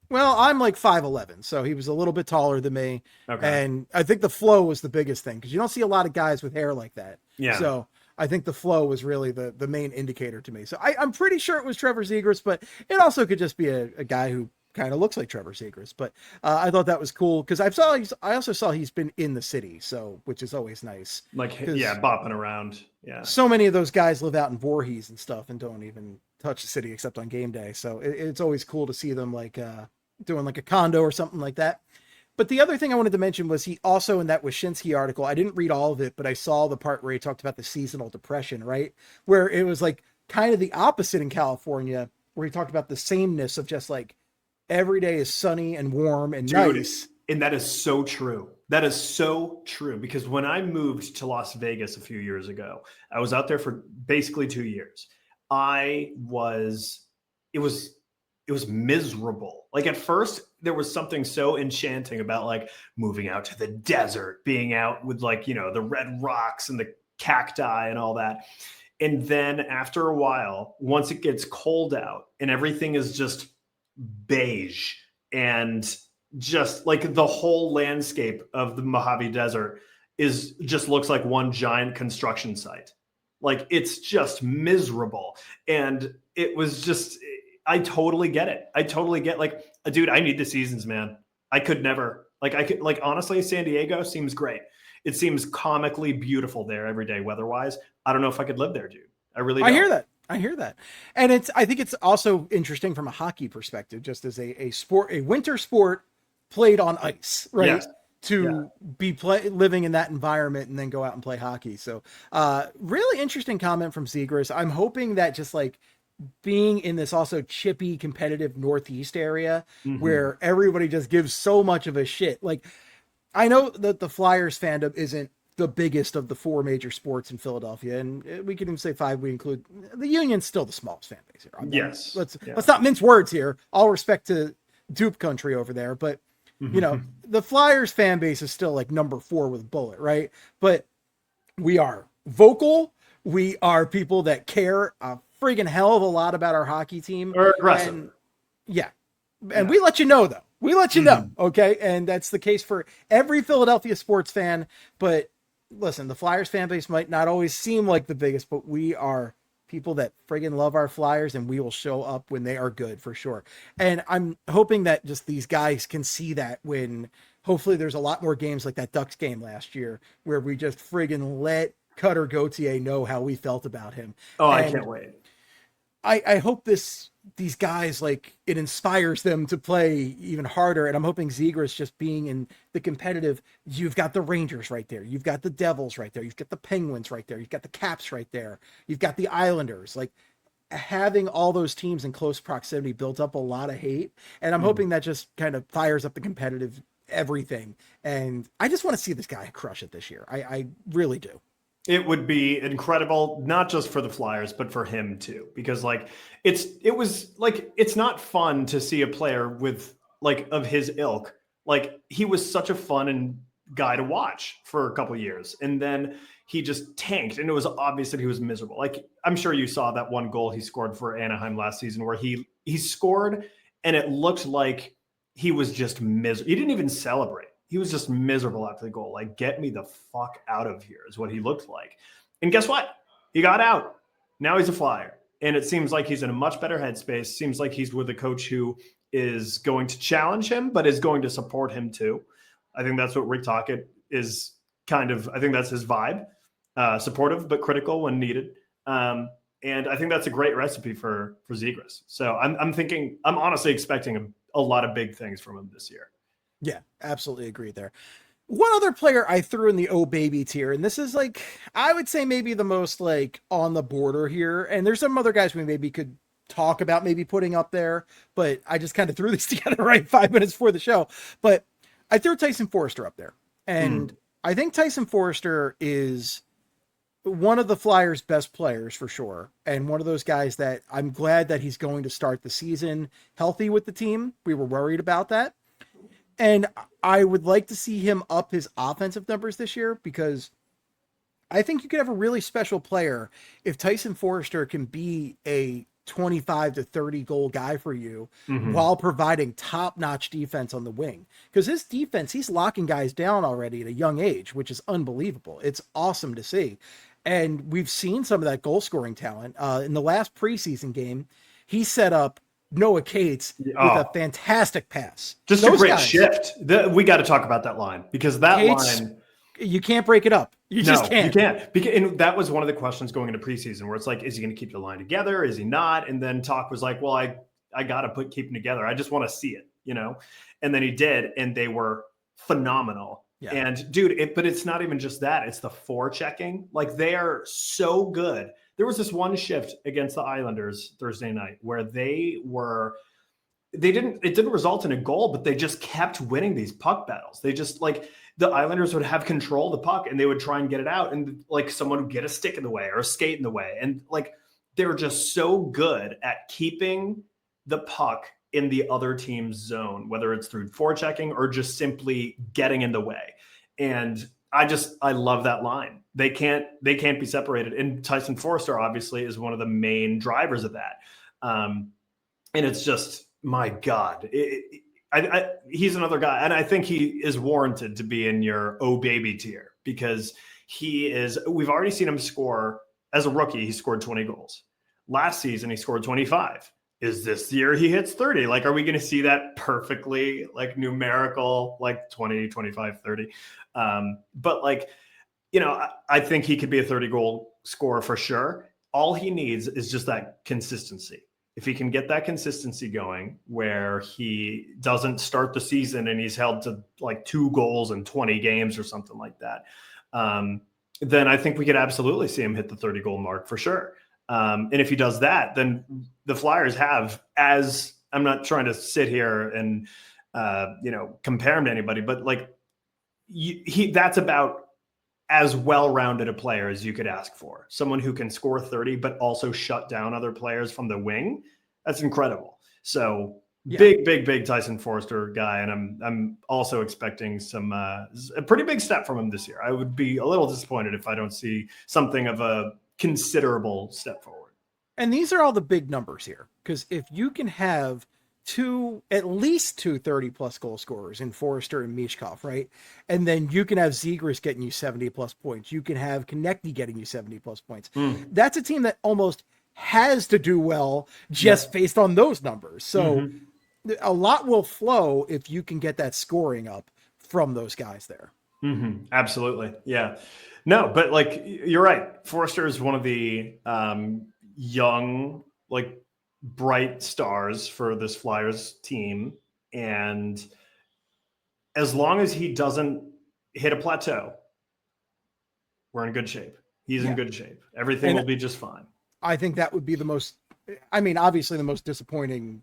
Well, I'm like 5'11", so he was a little bit taller than me. Okay. And I think the flow was the biggest thing, because you don't see a lot of guys with hair like that. Yeah. So I think the flow was really the main indicator to me. So I'm pretty sure it was Trevor Zegras, but it also could just be a guy who kind of looks like Trevor Zegras. But I thought that was cool, because I also saw he's been in the city, so which is always nice. Like, yeah, bopping around. Yeah. So many of those guys live out in Voorhees and stuff and don't even touch the city except on game day. So it's always cool to see them like doing like a condo or something like that. But the other thing I wanted to mention was he also, in that Wyshynski article, I didn't read all of it, but I saw the part where he talked about the seasonal depression, right? Where it was like kind of the opposite in California, where he talked about the sameness of just like every day is sunny and warm and nice. And that is so true. That is so true, because when I moved to Las Vegas a few years ago, I was out there for basically 2 years. It was miserable. Like at first there was something so enchanting about like moving out to the desert, being out with like, the red rocks and the cacti and all that. And then after a while, once it gets cold out and everything is just beige and just like the whole landscape of the Mojave Desert just looks like one giant construction site. Like it's just miserable. And it was just, I totally get it. I totally get like, dude, I need the seasons, man. I could never, honestly, San Diego seems great. It seems comically beautiful there every day weather-wise. I don't know if I could live there, dude. I really don't. I hear that. And I think it's also interesting from a hockey perspective, just as a winter sport played on ice, right? Yes. To be living in that environment and then go out and play hockey. So really interesting comment from Zegras. I'm hoping that just like being in this also chippy, competitive Northeast area where everybody just gives so much of a shit. Like, I know that the Flyers fandom isn't the biggest of the 4 major sports in Philadelphia, and we can even say 5. We include the Union's still the smallest fan base here. Yes. Let's not mince words here. All respect to Dupe country over there, but the Flyers fan base is still like number 4 with a bullet, right? But we are vocal. We are people that care a friggin' hell of a lot about our hockey team. Or aggressive. And we let you know, though. We let you know, okay? And that's the case for every Philadelphia sports fan. But listen, the Flyers fan base might not always seem like the biggest, but we are people that friggin' love our Flyers, and we will show up when they are good for sure. And I'm hoping that just these guys can see that when hopefully there's a lot more games like that Ducks game last year where we just friggin' let Cutter Gauthier know how we felt about him. Oh, and I can't wait. I hope these guys, like, it inspires them to play even harder. And I'm hoping Zegras just being in the competitive, you've got the Rangers right there. You've got the Devils right there. You've got the Penguins right there. You've got the Caps right there. You've got the Islanders. Like, having all those teams in close proximity built up a lot of hate. And I'm hoping that just kind of fires up the competitive everything. And I just want to see this guy crush it this year. I really do. It would be incredible, not just for the Flyers, but for him too, because like it's not fun to see a player with like of his ilk. Like he was such a fun and guy to watch for a couple of years. And then he just tanked, and it was obvious that he was miserable. Like, I'm sure you saw that one goal he scored for Anaheim last season where he scored and it looked like he was just miserable. He didn't even celebrate. He was just miserable after the goal. Like, get me the fuck out of here is what he looked like. And guess what? He got out. Now he's a Flyer. And it seems like he's in a much better headspace. Seems like he's with a coach who is going to challenge him, but is going to support him too. I think that's what Rick Tocchet is kind of, I think that's his vibe. Supportive, but critical when needed. And I think that's a great recipe for Zegras. So I'm honestly expecting a lot of big things from him this year. Yeah, absolutely agree there. One other player I threw in the oh baby tier, and this is like, I would say maybe the most like on the border here. And there's some other guys we maybe could talk about maybe putting up there, but I just kind of threw these together right 5 minutes before the show. But I threw Tyson Foerster up there. And I think Tyson Foerster is one of the Flyers' best players for sure. And one of those guys that I'm glad that he's going to start the season healthy with the team. We were worried about that. And I would like to see him up his offensive numbers this year, because I think you could have a really special player if Tyson Foerster can be a 25 to 30 goal guy for you while providing top-notch defense on the wing. Because his defense, he's locking guys down already at a young age, which is unbelievable. It's awesome to see. And we've seen some of that goal-scoring talent. In the last preseason game, he set up Noah Cates with a fantastic pass. Just a great shift. We got to talk about that line, because that Cates, line, you can't break it up. You just can't. You can't. And that was one of the questions going into preseason, where it's like, is he going to keep the line together? Is he not? And then talk was like, well, I got to keep them together. I just want to see it, And then he did, and they were phenomenal. Yeah. And dude, but it's not even just that. It's the forechecking. Like, they are so good. There was this one shift against the Islanders Thursday night where it didn't result in a goal, but they just kept winning these puck battles. They just, like, the Islanders would have control of the puck and they would try and get it out, and like someone would get a stick in the way or a skate in the way. And like, they're just so good at keeping the puck in the other team's zone, whether it's through forechecking or just simply getting in the way. And I love that line. They can't be separated. And Tyson Foerster obviously is one of the main drivers of that. And it's just, my God, he's another guy. And I think he is warranted to be in your oh baby tier, because we've already seen him score as a rookie. He scored 20 goals. Last season, he scored 25. Is this year he hits 30? Like, are we going to see that perfectly, like, numerical, like 20, 25, 30? But like, I think he could be a 30 goal scorer for sure. All he needs is just that consistency. If he can get that consistency going, where he doesn't start the season and he's held to like 2 goals in 20 games or something like that, then I think we could absolutely see him hit the 30 goal mark for sure. And if he does that, then the Flyers have, as I'm not trying to sit here and, compare him to anybody, but like, that's about as well-rounded a player as you could ask for. Someone who can score 30, but also shut down other players from the wing. That's incredible. So big Tyson Foerster guy. And I'm also expecting a pretty big step from him this year. I would be a little disappointed if I don't see something of a considerable step forward. And these are all the big numbers here, because if you can have at least two 30-plus goal scorers in Foerster and Michkov, right? And then you can have Zegras getting you 70-plus points. You can have Konecny getting you 70-plus points. That's a team that almost has to do well just based on those numbers. So a lot will flow if you can get that scoring up from those guys there. Absolutely. Yeah. No, but like, you're right. Foerster is one of the young, like, bright stars for this Flyers team. And as long as he doesn't hit a plateau, we're in good shape. He's in good shape. Everything will be just fine. I think that would be obviously the most disappointing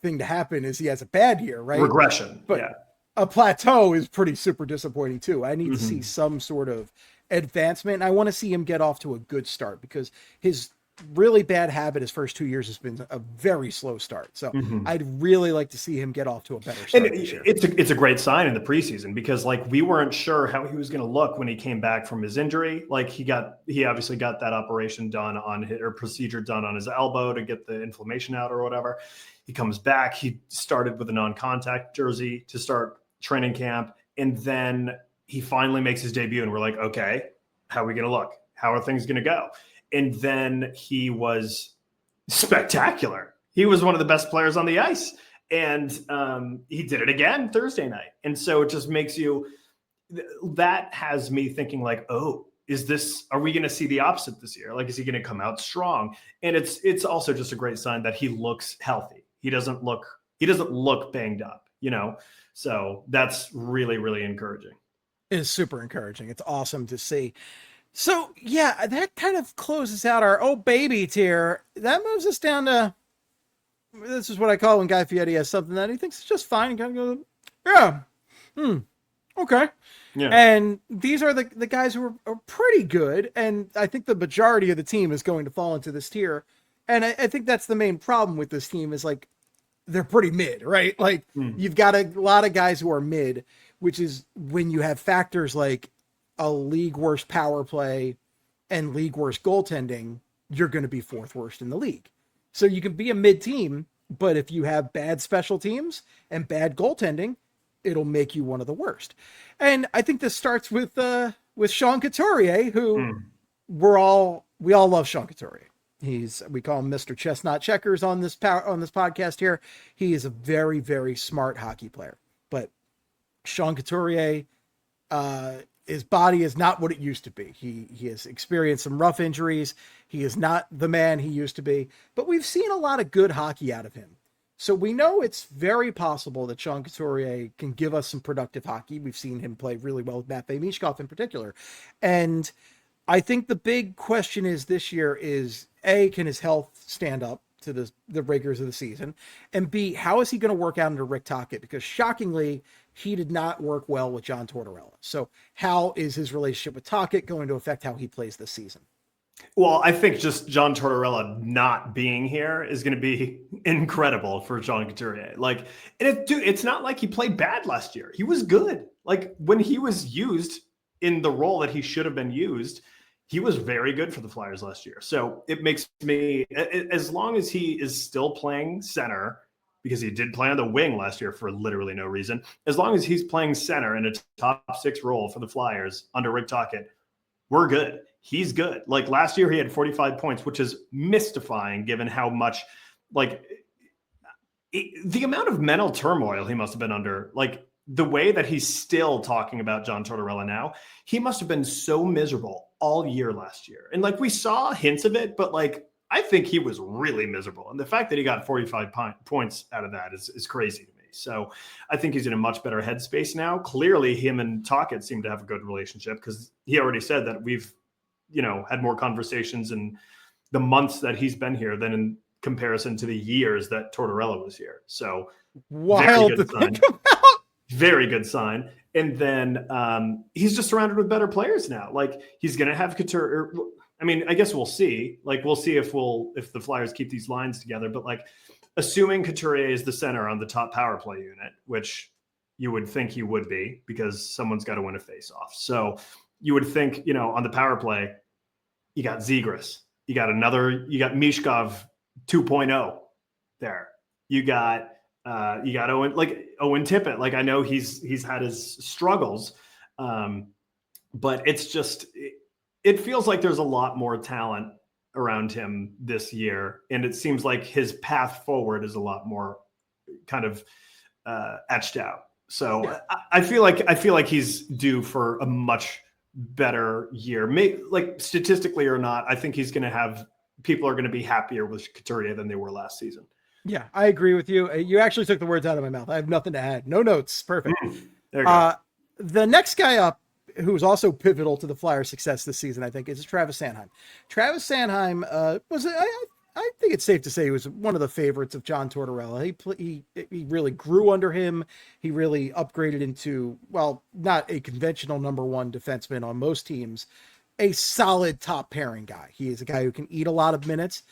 thing to happen is he has a bad year, right? Regression. But a plateau is pretty super disappointing too. I need to see some sort of advancement. I want to see him get off to a good start, because his really bad habit his first 2 years has been a very slow start. So I'd really like to see him get off to a better start And this year. it's a great sign in the preseason because like we weren't sure how he was going to look when he came back from his injury. Like he obviously got that operation done on his, or procedure done on his elbow to get the inflammation out or whatever. He comes back. He started with a non-contact jersey to start training camp, and then he finally makes his debut, and we're like, okay, how are we going to look? How are things going to go? And then he was spectacular. He was one of the best players on the ice. And he did it again Thursday night. And so it just makes you, that has me thinking like, oh, are we going to see the opposite this year? Like, is he going to come out strong? And it's also just a great sign that he looks healthy. He doesn't look banged up, you know? So that's really, really encouraging. It is super encouraging. It's awesome to see. So yeah, that kind of closes out our oh baby tier. That moves us down to, this is what I call when Guy Fieri has something that he thinks is just fine. And kind of go, yeah, okay. Yeah. And these are the guys who are pretty good. And I think the majority of the team is going to fall into this tier. And I think that's the main problem with this team is like, they're pretty mid, right? Like you've got a lot of guys who are mid, which is when you have factors like a league worst power play and league worst goaltending, you're going to be fourth worst in the league. So you can be a mid team, but if you have bad special teams and bad goaltending, it'll make you one of the worst. And I think this starts with Sean Couturier, who we all love Sean Couturier. We call him Mr. Chestnut Checkers on this podcast here. He is a very, very smart hockey player, but Sean Couturier, his body is not what it used to be. He has experienced some rough injuries. He is not the man he used to be, but we've seen a lot of good hockey out of him. So we know it's very possible that Sean Couturier can give us some productive hockey. We've seen him play really well with Matvei Michkov in particular. And I think the big question is this year is A, can his health stand up to the rigors of the season? And B, how is he going to work out under Rick Tocchet? Because shockingly, he did not work well with John Tortorella. So how is his relationship with Tocchet going to affect how he plays this season? Well, I think just John Tortorella not being here is going to be incredible for Sean Couturier. Like, it's not like he played bad last year. He was good. Like when he was used in the role that he should have been used, he was very good for the Flyers last year. So it makes me, as long as he is still playing center, because he did play on the wing last year for literally no reason, as long as he's playing center in a top six role for the Flyers under Rick Tocchet, we're good. He's good. Like last year, he had 45 points, which is mystifying given how much, like, the amount of mental turmoil he must have been under. Like, the way that he's still talking about John Tortorella now, he must have been so miserable all year last year. And, like, we saw hints of it, but, like, I think he was really miserable. And the fact that he got 45 points out of that is crazy to me. So I think he's in a much better headspace now. Clearly, him and Tocchet seem to have a good relationship because he already said that we've, had more conversations in the months that he's been here than in comparison to the years that Tortorella was here. So wild to think about. Very good sign. And then he's just surrounded with better players now. Like he's going to have Couturier. I mean, I guess we'll see. Like we'll see if the Flyers keep these lines together. But like, assuming Couturier is the center on the top power play unit, which you would think he would be because someone's got to win a face-off. So you would think, on the power play, you got Zegras, you got Michkov 2.0 there. You got Owen Tippett. Like I know he's had his struggles, but it's just it feels like there's a lot more talent around him this year, and it seems like his path forward is a lot more kind of etched out. So yeah. I feel like he's due for a much better year. Like statistically or not, I think he's going to have people are going to be happier with Couturier than they were last season. Yeah, I agree with you. You actually took the words out of my mouth. I have nothing to add. No notes. Perfect. There you go. The next guy up, who's also pivotal to the Flyers' success this season, I think, is Travis Sanheim. Travis Sanheim I think it's safe to say he was one of the favorites of John Tortorella. He really grew under him. He really upgraded into, well, not a conventional number one defenseman on most teams, a solid top pairing guy. He is a guy who can eat a lot of minutes.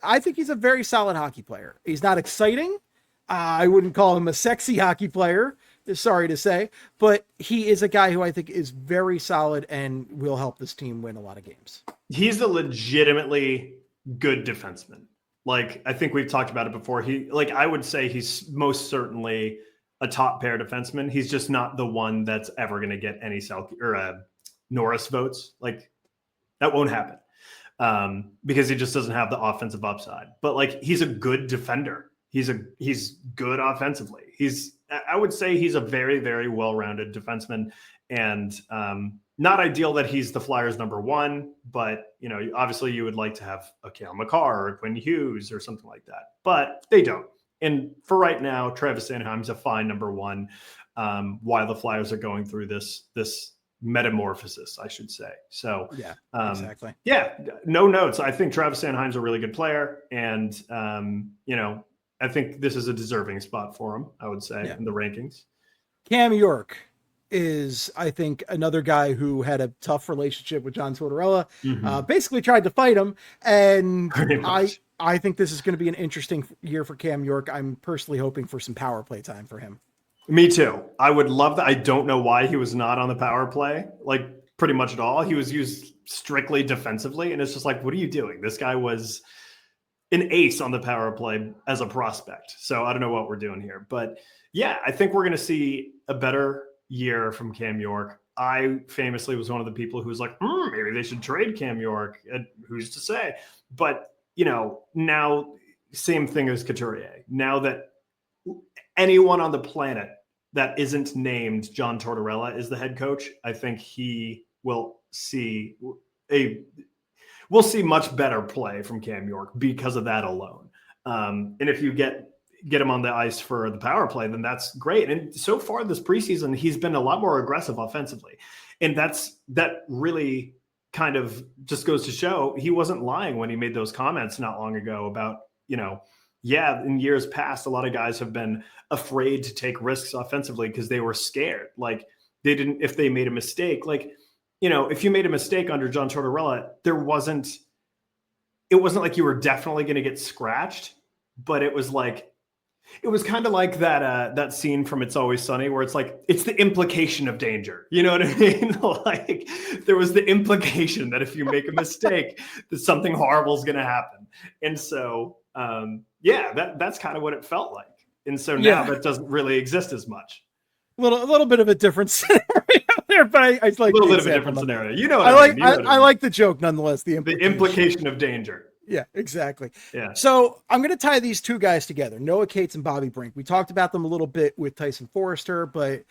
I think he's a very solid hockey player. He's not exciting. I wouldn't call him a sexy hockey player, sorry to say, but he is a guy who I think is very solid and will help this team win a lot of games. He's a legitimately good defenseman. Like, I think we've talked about it before. I would say he's most certainly a top pair defenseman. He's just not the one that's ever going to get any Norris votes. Like, that won't happen because he just doesn't have the offensive upside. But like, he's a good defender. He's good offensively. I would say he's a very, very well-rounded defenseman, and not ideal that he's the Flyers' number one, but obviously you would like to have a Cale Makar or a Quinn Hughes or something like that, but they don't. And for right now, Travis Sanheim's a fine number one, while the Flyers are going through this metamorphosis, I should say. So yeah, exactly. Yeah, no notes. I think Travis Sanheim's a really good player, and I think this is a deserving spot for him, I would say, in the rankings. Cam York is, I think, another guy who had a tough relationship with John Tortorella, basically tried to fight him. And I think this is going to be an interesting year for Cam York. I'm personally hoping for some power play time for him. Me too. I would love that. I don't know why he was not on the power play, like pretty much at all. He was used strictly defensively. And it's just like, what are you doing? This guy was an ace on the power play as a prospect. So I don't know what we're doing here, but yeah, I think we're going to see a better year from Cam York. I famously was one of the people who was like, maybe they should trade Cam York. Who's to say? But now same thing as Couturier. Now that anyone on the planet that isn't named John Tortorella is the head coach, I think he will see we'll see much better play from Cam York because of that alone. And if you get him on the ice for the power play, then that's great. And so far this preseason, he's been a lot more aggressive offensively. And that really kind of just goes to show he wasn't lying when he made those comments not long ago about, in years past, a lot of guys have been afraid to take risks offensively because they were scared. Like if they made a mistake, if you made a mistake under John Tortorella, it wasn't like you were definitely going to get scratched, but it was kind of like that scene from It's Always Sunny where it's like, it's the implication of danger. You know what I mean? Like there was the implication that if you make a mistake, that something horrible is going to happen. And so, that's kind of what it felt like. And so now that doesn't really exist as much. A little bit of a different scenario there, but I like a little bit of a different scenario. You know what I mean? I like the joke nonetheless. The implication of danger. Yeah, exactly. Yeah. So I'm going to tie these two guys together, Noah Cates and Bobby Brink. We talked about them a little bit with Tyson Forrester, but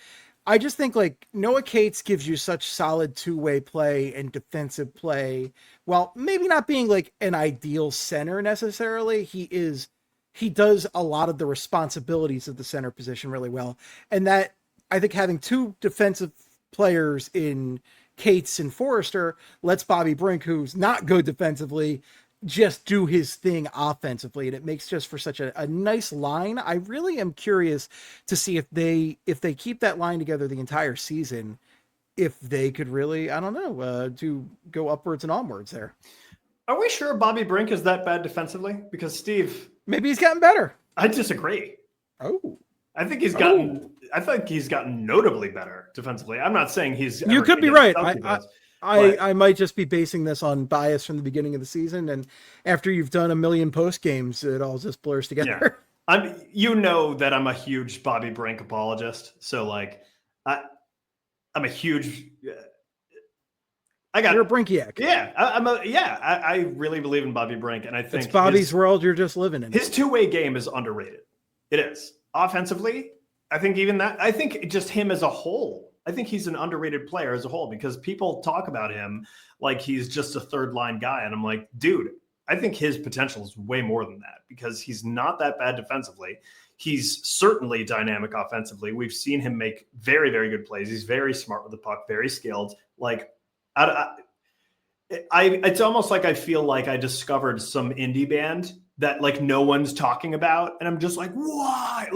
I just think Noah Cates gives you such solid two-way play and defensive play. Well, maybe not being an ideal center necessarily. He does a lot of the responsibilities of the center position really well. And that, I think, having two defensive players in Cates and Forrester lets Bobby Brink, who's not good defensively, just do his thing offensively, and it makes just for such a nice line. I really am curious to see if they keep that line together the entire season, if they could really, I don't know, to go upwards and onwards there. Are we sure Bobby Brink is that bad defensively? Because Steve, maybe he's gotten better. I disagree. Oh, I think he's gotten notably better defensively. I'm not saying he's. You could be right. I might just be basing this on bias from the beginning of the season, and after you've done a million post games, it all just blurs together. Yeah. That I'm a huge Bobby Brink apologist. So I'm a huge. You're a Brinkiac. Yeah, I really believe in Bobby Brink, and I think it's Bobby's world you're just living in. His two-way game is underrated. It is offensively. I think just him as a whole. I think he's an underrated player as a whole because people talk about him like he's just a third line guy. And I'm like, dude, I think his potential is way more than that because he's not that bad defensively. He's certainly dynamic offensively. We've seen him make very, very good plays. He's very smart with the puck, very skilled. It's almost like I feel like I discovered some indie band that no one's talking about. And I'm just like, why?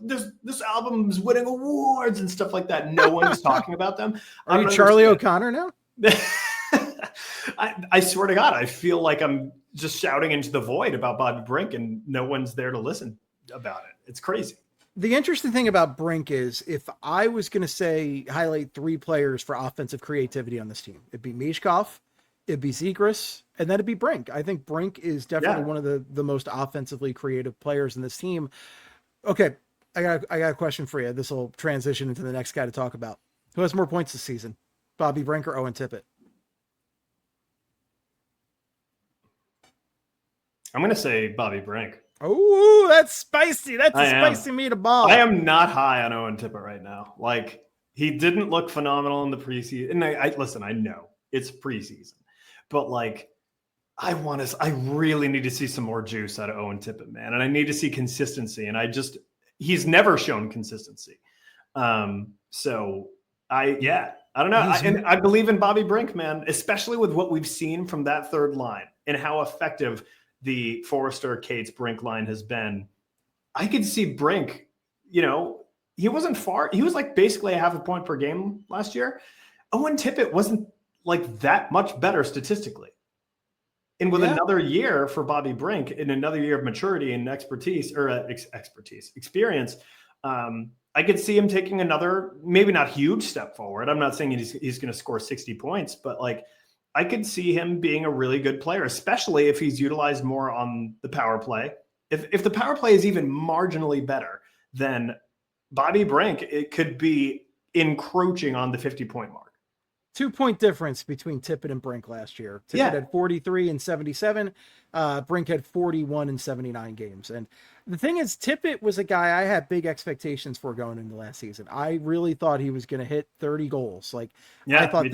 This album's winning awards and stuff like that. No one's talking about them. Are you Charlie O'Connor now? I swear to God, I feel like I'm just shouting into the void about Bobby Brink and no one's there to listen about it. It's crazy. The interesting thing about Brink is if I was going to say highlight 3 players for offensive creativity on this team, it'd be Michkov, it'd be Zegras, and then it'd be Brink. I think Brink is definitely one of the most offensively creative players in this team. Okay, I got a question for you. This will transition into the next guy to talk about. Who has more points this season, Bobby Brink or Owen Tippett? I'm going to say Bobby Brink. Oh, that's spicy. That's a spicy meatball. I am not high on Owen Tippett right now. Like, he didn't look phenomenal in the preseason. And listen, I know it's preseason, but like, I really need to see some more juice out of Owen Tippett, man. And I need to see consistency. And he's never shown consistency. So I don't know. I believe in Bobby Brink, man, especially with what we've seen from that third line and how effective the Forrester, Cates, Brink line has been. I could see Brink, he wasn't far. He was like basically a half a point per game last year. Owen Tippett wasn't like that much better statistically. And with another year for Bobby Brink and another year of maturity and experience, I could see him taking another, maybe not huge step forward. I'm not saying he's going to score 60 points, but like, I could see him being a really good player, especially if he's utilized more on the power play. If the power play is even marginally better, then Bobby Brink, it could be encroaching on the 50-point mark. 2-point difference between Tippett and Brink last year. Tippett had 43 and 77. Brink had 41 and 79 games. And the thing is, Tippett was a guy I had big expectations for going into last season. I really thought he was going to hit 30 goals. Like, I thought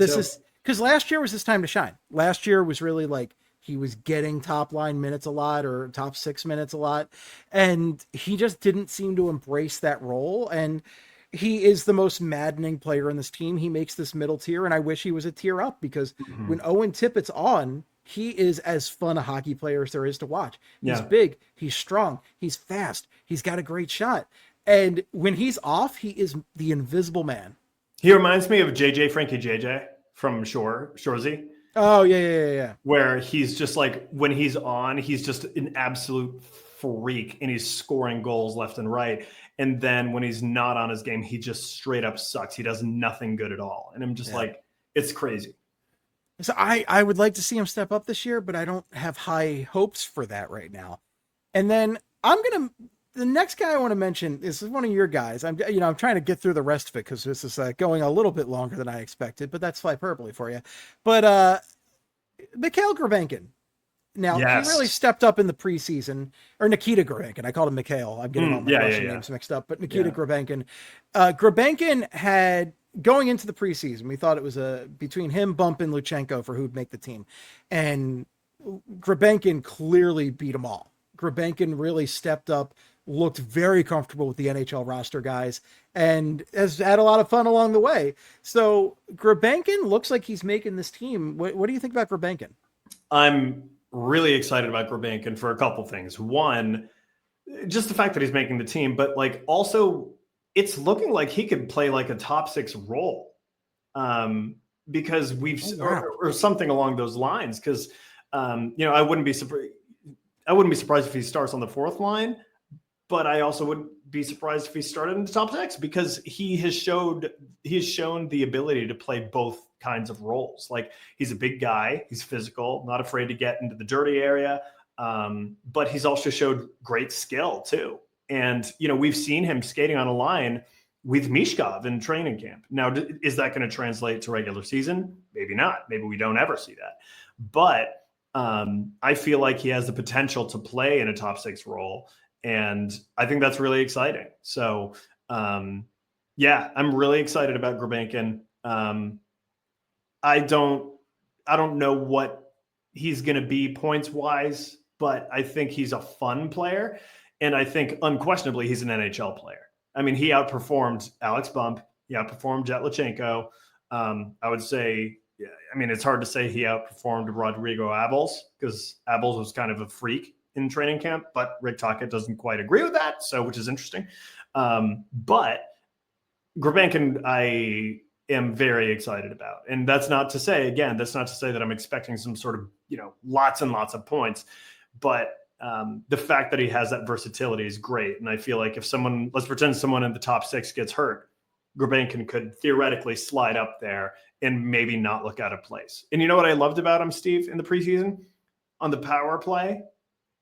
because last year was his time to shine. Last year was really like he was getting top line minutes a lot or top 6 minutes a lot. And he just didn't seem to embrace that role. And he is the most maddening player in this team. He makes this middle tier, and I wish he was a tier up because when Owen Tippett's on, he is as fun a hockey player as there is to watch. He's big, he's strong, he's fast, he's got a great shot. And when he's off, he is the invisible man. He reminds me of Frankie JJ from Shorzy. Oh, yeah. Where he's just like, when he's on, he's just an absolute freak and he's scoring goals left and right. And then when he's not on his game, he just straight up sucks. He does nothing good at all. And I'm just like, it's crazy. So I would like to see him step up this year, but I don't have high hopes for that right now. And then the next guy I want to mention, this is one of your guys. I'm trying to get through the rest of it because this is going a little bit longer than I expected, but that's Flyperbole for you. But Mikhail Grabenkin. Now, he really stepped up in the preseason, or Nikita Grabenkin. I called him Mikhail. I'm getting all my Russian names mixed up, but Nikita Grabenkin. Grabenkin had, going into the preseason, we thought it was between him, Bump, and Luchenko for who'd make the team. And Grabenkin clearly beat them all. Grabenkin really stepped up, looked very comfortable with the NHL roster guys, and has had a lot of fun along the way. So Grabenkin looks like he's making this team. What do you think about Grabenkin? I'm really excited about Grabenkin for a couple things. One, just the fact that he's making the team, but like also it's looking like he could play like a top 6 role. Because or something along those lines. Because I wouldn't be surprised if he starts on the 4th line, but I also would be surprised if he started in the top 6 because he has shown the ability to play both kinds of roles. Like, he's a big guy, he's physical, not afraid to get into the dirty area, but he's also showed great skill too. And we've seen him skating on a line with Michkov in training camp. Now, is that going to translate to regular season? Maybe not. Maybe we don't ever see that. But I feel like he has the potential to play in a top 6 role, and I think that's really exciting. So, I'm really excited about Grabenkin. I don't know what he's going to be points wise, but I think he's a fun player. And I think unquestionably he's an NHL player. I mean, he outperformed Alex Bump. He outperformed Jet Lachenko. I would say, it's hard to say he outperformed Rodrigo Abels because Abels was kind of a freak in training camp, but Rick Tocchet doesn't quite agree with that. So, which is interesting. But Grabenkin, am very excited about. And that's not to say that I'm expecting some sort of, lots and lots of points, but the fact that he has that versatility is great. And I feel like if let's pretend someone in the top 6 gets hurt, Gulbenkian could theoretically slide up there and maybe not look out of place. And you know what I loved about him, Steve, in the preseason? On the power play,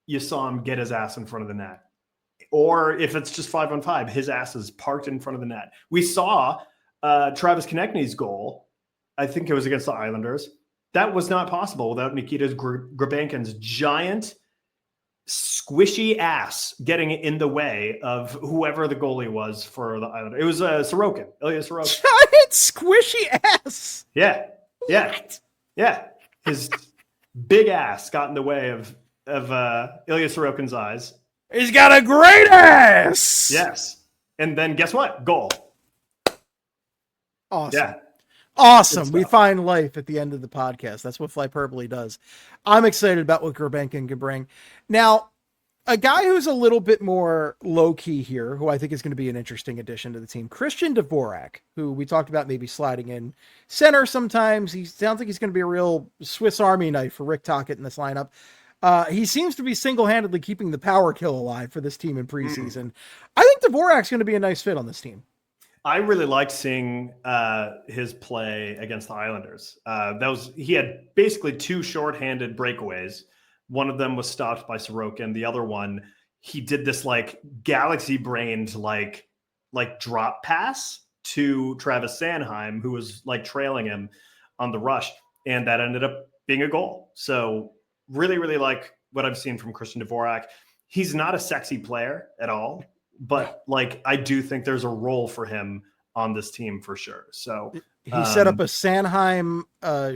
you saw him get his ass in front of the net. Or if it's just 5-on-5, his ass is parked in front of the net. We saw Travis Konechny's goal. I think it was against the Islanders. That was not possible without Nikita Gulbenkian's giant, squishy ass getting in the way of whoever the goalie was for the Islanders. It was Sorokin, Ilya Sorokin. Giant, squishy ass. Yeah. Yeah. His big ass got in the way of Ilya Sorokin's eyes. He's got a great ass. Yes. And then guess what? Goal. Awesome. Yeah. Awesome. We find life at the end of the podcast. That's what Flyperbole does. I'm excited about what Gulbenkian can bring. Now, a guy who's a little bit more low-key here, who I think is going to be an interesting addition to the team, Christian Dvorak, who we talked about maybe sliding in center sometimes. He sounds like he's going to be a real Swiss Army knife for Rick Tocchet in this lineup. He seems to be single-handedly keeping the power kill alive for this team in preseason. I think Dvorak's going to be a nice fit on this team. I really liked seeing his play against the Islanders. He had basically 2 shorthanded breakaways. One of them was stopped by Sorokin. The other one, he did this like galaxy-brained like drop pass to Travis Sanheim, who was like trailing him on the rush, and that ended up being a goal. So really, really like what I've seen from Christian Dvorak. He's not a sexy player at all, but like I do think there's a role for him on this team for sure. So he set up a Sanheim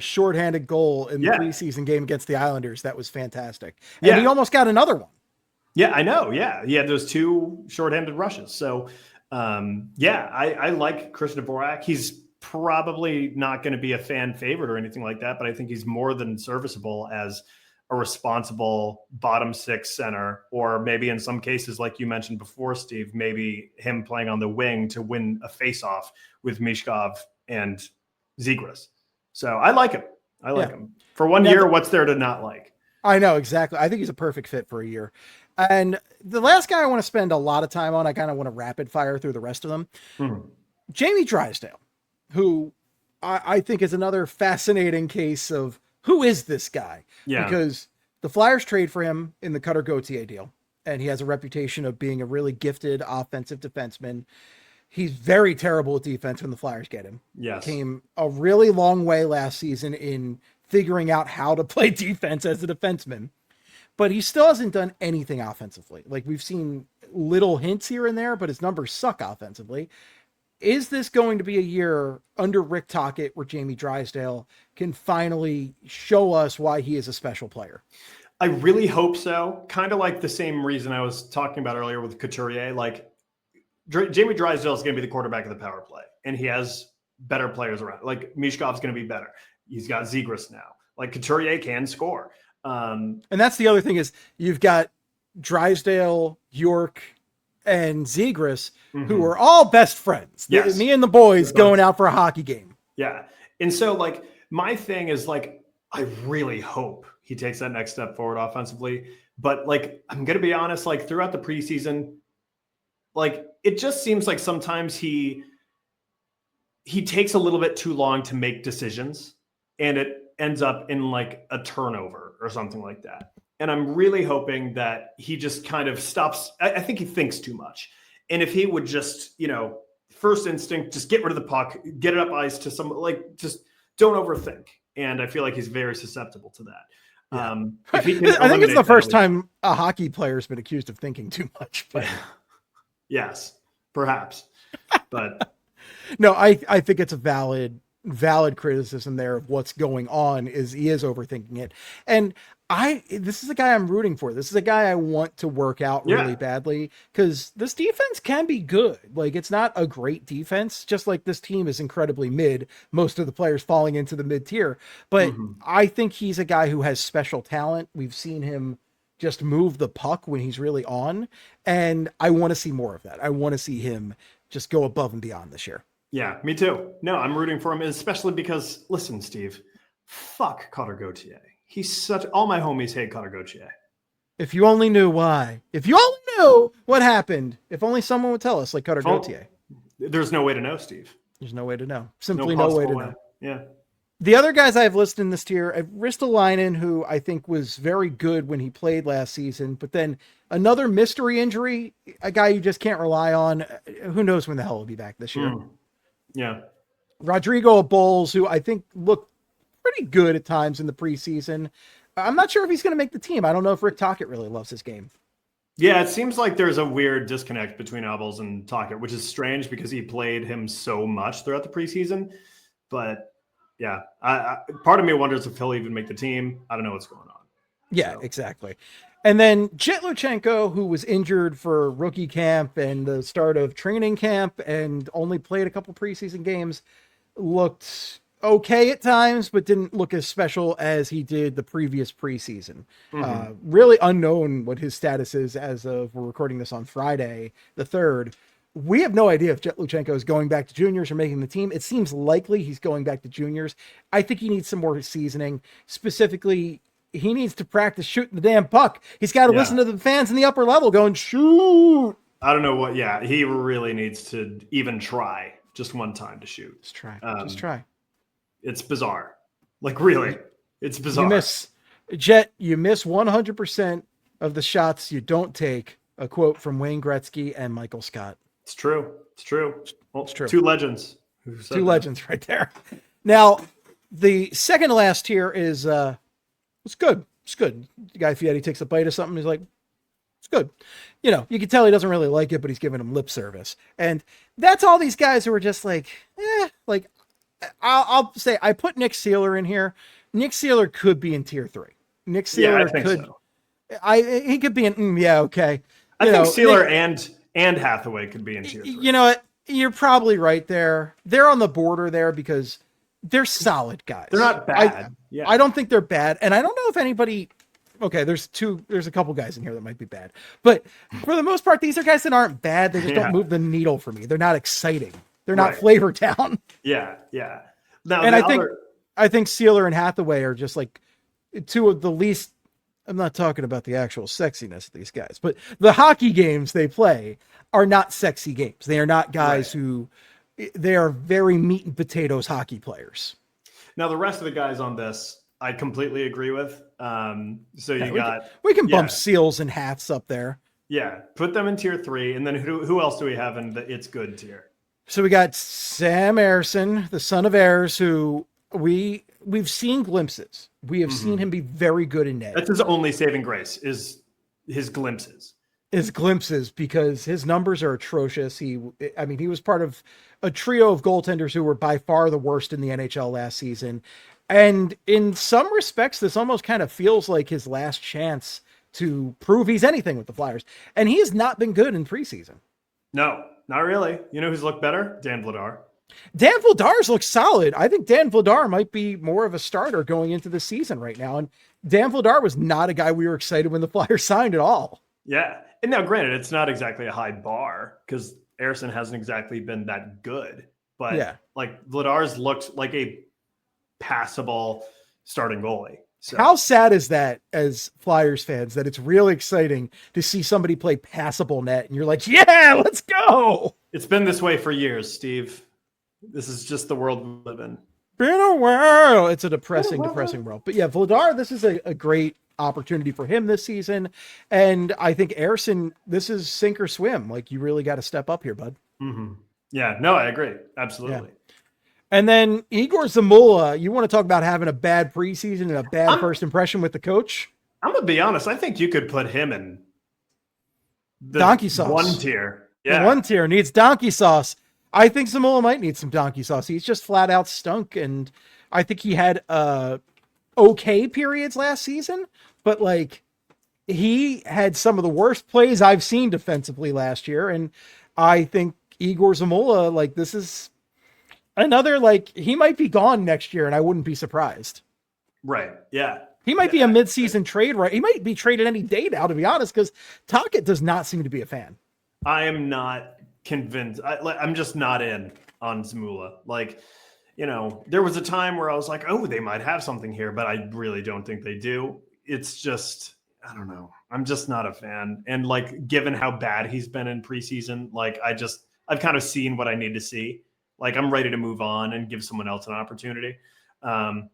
shorthanded goal in the preseason game against the Islanders. That was fantastic. And he almost got another one. Yeah, I know. Yeah. He had those 2 shorthanded rushes. So I like Christian Dvorak. He's probably not going to be a fan favorite or anything like that, but I think he's more than serviceable as a responsible bottom 6 center, or maybe in some cases, like you mentioned before, Steve, maybe him playing on the wing to win a faceoff with Michkov and Zegras. So I like him. I like him. For 1 year, what's there to not like? I know, exactly. I think he's a perfect fit for a year. And the last guy I want to spend a lot of time on, I kind of want to rapid fire through the rest of them. Jamie Drysdale, who I think is another fascinating case of who is this guy? Yeah. Because the Flyers trade for him in the Cutter Gauthier deal, and he has a reputation of being a really gifted offensive defenseman. He's very terrible at defense when the Flyers get him. Yes. Came a really long way last season in figuring out how to play defense as a defenseman, but he still hasn't done anything offensively. Like, we've seen little hints here and there, but his numbers suck offensively. Is this going to be a year under Rick Tocchet where Jamie Drysdale can finally show us why he is a special player? I really hope so. Kind of like the same reason I was talking about earlier with Couturier. Like, Jamie Drysdale is going to be the quarterback of the power play, and he has better players around. Like, Michkov's going to be better. He's got Zegras now. Like, Couturier can score. And that's the other thing is you've got Drysdale, York, and Zegras, who are all best friends. Yes. Me and the boys going out for a hockey game. Yeah. And so, like, my thing is, like, I really hope he takes that next step forward offensively. But, like, I'm going to be honest, like, throughout the preseason, like, it just seems like sometimes he takes a little bit too long to make decisions, and it ends up in, like, a turnover or something like that. And I'm really hoping that he just kind of stops. I think he thinks too much. And if he would just, first instinct, just get rid of the puck, get it up ice to some, like, just don't overthink. And I feel like he's very susceptible to that. Yeah. I think it's the first time a hockey player has been accused of thinking too much. But yes, perhaps. But no, I think it's a valid criticism there of what's going on. Is he is overthinking it. And this is a guy I'm rooting for. This is a guy I want to work out really badly, because this defense can be good. Like, it's not a great defense, just like this team is incredibly mid, most of the players falling into the mid tier. But I think he's a guy who has special talent. We've seen him just move the puck when he's really on. And I want to see more of that. I want to see him just go above and beyond this year. Yeah, me too. No, I'm rooting for him, especially because, listen, Steve, fuck Couturier. All my homies hate Couturier. If you only knew why. If you only knew what happened. If only someone would tell us, like Couturier. There's no way to know, Steve. There's no way to know. Simply no way to know. Yeah. The other guys I've listed in this tier, Ristolainen, who I think was very good when he played last season, but then another mystery injury, a guy you just can't rely on. Who knows when the hell he'll be back this year. Yeah. Rodrigo Bowles, who I think looked pretty good at times in the preseason. I'm not sure if he's going to make the team. I don't know if Rick Tocchet really loves his game. Yeah, it seems like there's a weird disconnect between Abels and Tocchet, which is strange because he played him so much throughout the preseason. But yeah, part of me wonders if he'll even make the team. I don't know what's going on. Yeah, exactly. And then Jet Luchenko, who was injured for rookie camp and the start of training camp and only played a couple preseason games, looked okay at times, but didn't look as special as he did the previous preseason. Really unknown what his status is as of we're recording this on Friday, the 3rd. We have no idea if Jet Luchenko is going back to juniors or making the team. It seems likely he's going back to juniors. I think he needs some more seasoning. Specifically, he needs to practice shooting the damn puck. He's got to listen to the fans in the upper level going, shoot. I don't know what, he really needs to even try just one time to shoot. Just try. It's bizarre. Like, really, it's bizarre. You miss 100% of the shots you don't take. A quote from Wayne Gretzky and Michael Scott. It's true. Well, it's true. Two legends. Legends right there. Now, the second to last tier is, it's good. It's good. Guy Fieri takes a bite of something. He's like, it's good. You know, you can tell he doesn't really like it, but he's giving him lip service. And that's all these guys who are just like, I'll say I put Nick Seeler in here. Nick Seeler could be in tier 3. Nick Seeler he could be in, okay. I think Seeler and Hathaway could be in tier 3. You know what? You're probably right there. They're on the border there because they're solid guys. They're not bad. I don't think they're bad. And I don't know if anybody, there's a couple guys in here that might be bad, but for the most part, these are guys that aren't bad. They just don't move the needle for me. They're not exciting. They're not Flavor Town. Yeah. Now, and I think Seeler and Hathaway are just like two of the least, I'm not talking about the actual sexiness of these guys, but the hockey games they play are not sexy games. They are not guys they are very meat and potatoes hockey players. Now, the rest of the guys on this, I completely agree with. We can bump Seals and Hats up there. Yeah. Put them in tier 3. And then who else do we have in the It's Good tier? So we got Sam Ersson, the son of Ayers, who we've seen glimpses. We have seen him be very good in net. That's his only saving grace is his glimpses. Because his numbers are atrocious. He was part of a trio of goaltenders who were by far the worst in the NHL last season. And in some respects, this almost kind of feels like his last chance to prove he's anything with the Flyers. And he has not been good in preseason. No, not really. You know who's looked better? Dan Vladar. Dan Vladar's looks solid. I think Dan Vladar might be more of a starter going into the season right now. And Dan Vladar was not a guy we were excited when the Flyers signed at all. Yeah. And now, granted, it's not exactly a high bar because Ersson hasn't exactly been that good. But like Vladar's looked like a passable starting goalie. So. How sad is that as Flyers fans that it's really exciting to see somebody play passable net and you're like, yeah, let's go. It's been this way for years, Steve. This is just the world we live in. Been a while. It's a depressing world. But yeah, Vladar, this is a great opportunity for him this season. And I think Ersson, this is sink or swim. Like, you really got to step up here, bud. Mm-hmm. Yeah, no, I agree. Absolutely. Yeah. And then Igor Zamula, you want to talk about having a bad preseason and a bad first impression with the coach? I'm going to be honest. I think you could put him in the donkey sauce. One tier. Yeah. The one tier needs donkey sauce. I think Zamula might need some donkey sauce. He's just flat out stunk. And I think he had okay periods last season, but like he had some of the worst plays I've seen defensively last year. And I think Igor Zamula, like, this is another, like, he might be gone next year and I wouldn't be surprised. Right. Yeah. He might be a mid-season trade, right? He might be traded any day now, to be honest, because Tocchet does not seem to be a fan. I am not convinced. I'm just not in on Zamula. Like, there was a time where I was like, oh, they might have something here, but I really don't think they do. It's just, I don't know. I'm just not a fan. And like, given how bad he's been in preseason, like I've kind of seen what I need to see. Like, I'm ready to move on and give someone else an opportunity. And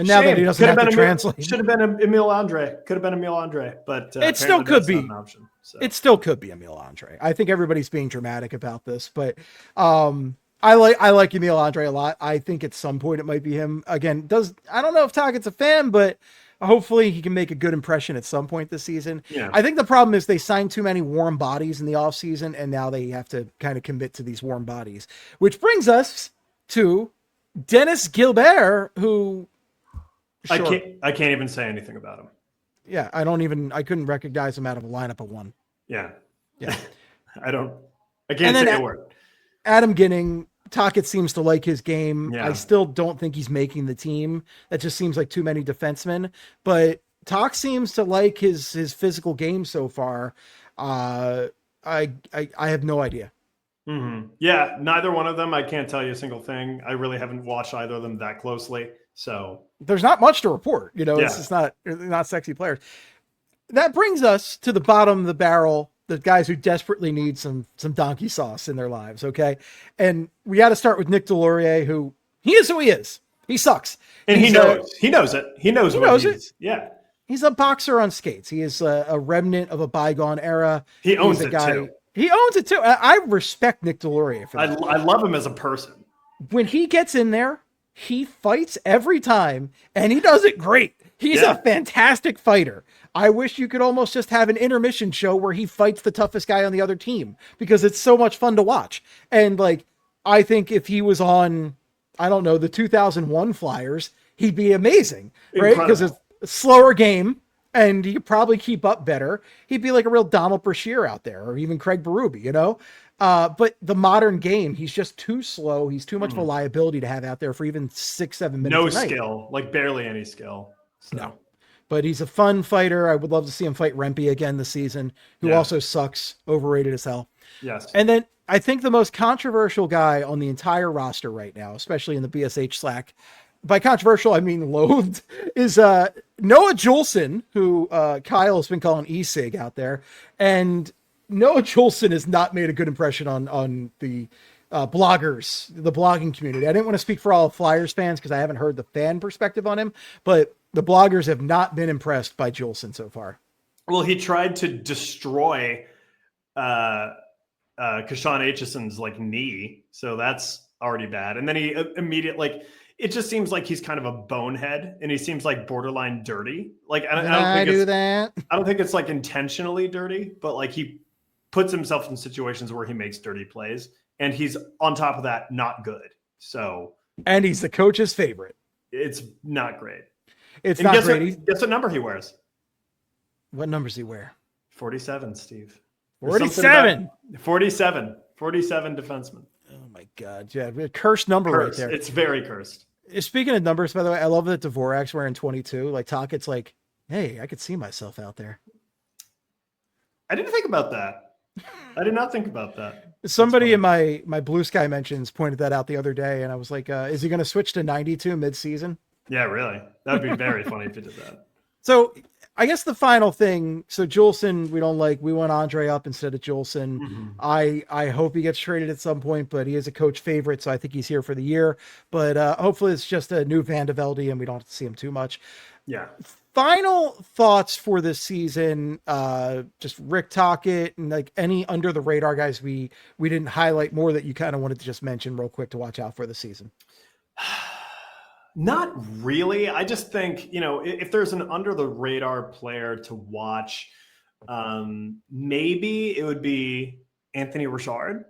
now that he doesn't have to translate, should have been Emil Andre. Could have been Emil Andre, but it still could be an option. So. It still could be Emil Andre. I think everybody's being dramatic about this, but I like Emil Andre a lot. I think at some point it might be him again. I don't know if Tochet's a fan, but hopefully he can make a good impression at some point this season. Yeah. I think the problem is they signed too many warm bodies in the offseason, and now they have to kind of commit to these warm bodies, which brings us to Dennis Gilbert, who sure. I can't even say anything about him. Yeah, I couldn't recognize him out of a lineup of one. Yeah. Yeah. I can't say a word. Adam Ginning, Tocchet seems to like his game. Yeah. I still don't think he's making the team. That just seems like too many defensemen, but Toc seems to like his physical game so far. I have no idea. Mm-hmm. Yeah. Neither one of them. I can't tell you a single thing. I really haven't watched either of them that closely. So there's not much to report, It's just not sexy players. That brings us to the bottom of the barrel, the guys who desperately need some donkey sauce in their lives. Okay. And we got to start with Nick Delorier, who he is who he is. He sucks. And he knows it. He knows it. Yeah. He's a boxer on skates. He is a remnant of a bygone era. He owns it too. He owns it too. I respect Nick Delorier for that. I love him as a person. When he gets in there, he fights every time, and he does it great. He's a fantastic fighter. I wish you could almost just have an intermission show where he fights the toughest guy on the other team, because it's so much fun to watch. And like, I think if he was on, I don't know, the 2001 Flyers, he'd be amazing, right? Because it's a slower game and he could probably keep up better. He'd be like a real Donald Brashear out there, or even Craig Berube, But the modern game, he's just too slow. He's too much of a liability to have out there for even 6-7 minutes. No skill, like barely any skill. So. No, but he's a fun fighter. I would love to see him fight Rempe again this season, who also sucks, overrated as hell. Yes. And then I think the most controversial guy on the entire roster right now, especially in the BSH Slack, by controversial, I mean loathed, is Noah Juleson, who Kyle has been calling e-cig out there. And Noah Juleson has not made a good impression on the bloggers, the blogging community. I didn't want to speak for all Flyers fans because I haven't heard the fan perspective on him, but the bloggers have not been impressed by Juleson so far. Well, he tried to destroy Kashan Aitchison's knee, so that's already bad. And then he immediately it just seems like he's kind of a bonehead, and he seems like borderline dirty. I don't think it's intentionally dirty, but he puts himself in situations where he makes dirty plays, and he's on top of that not good. So, and he's the coach's favorite. It's not great. It's not great. Guess what number he wears? What numbers he wear? 47, Steve. 47. 47 defenseman. Oh my God. Yeah. A cursed number right there. It's very cursed. Speaking of numbers, by the way, I love that Dvorak's wearing 22. Tocchet's hey, I could see myself out there. I didn't think about that. I did not think about that. Somebody in my Blue Sky mentions pointed that out the other day, and I was like, is he going to switch to 92 mid-season? Yeah, really. That would be very funny if he did that. So I guess the final thing, so Juleson, we don't like. We want Andre up instead of Juleson. Mm-hmm. I hope he gets traded at some point, but he is a coach favorite, so I think he's here for the year. But hopefully it's just a new Van de Velde and we don't have to see him too much. Yeah. Final thoughts for this season, just Rick Tocchet and any under the radar guys we didn't highlight more that you kind of wanted to just mention real quick to watch out for the season. Not really. I just think, if there's an under the radar player to watch, maybe it would be Anthony Richard,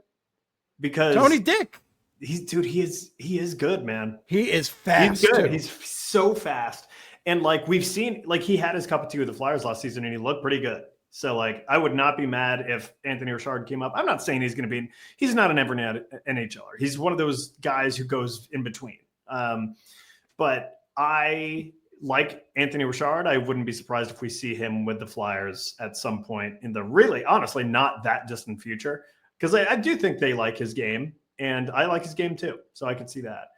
because Tony Dick. He is good, man. He is fast. He's good. Too. He's so fast. And we've seen, he had his cup of tea with the Flyers last season and he looked pretty good. So I would not be mad if Anthony Richard came up. I'm not saying he's not an every NHLer. He's one of those guys who goes in between. But I like Anthony Richard. I wouldn't be surprised if we see him with the Flyers at some point in the really, honestly, not that distant future, because I do think they like his game. and I like his game too, so I could see that.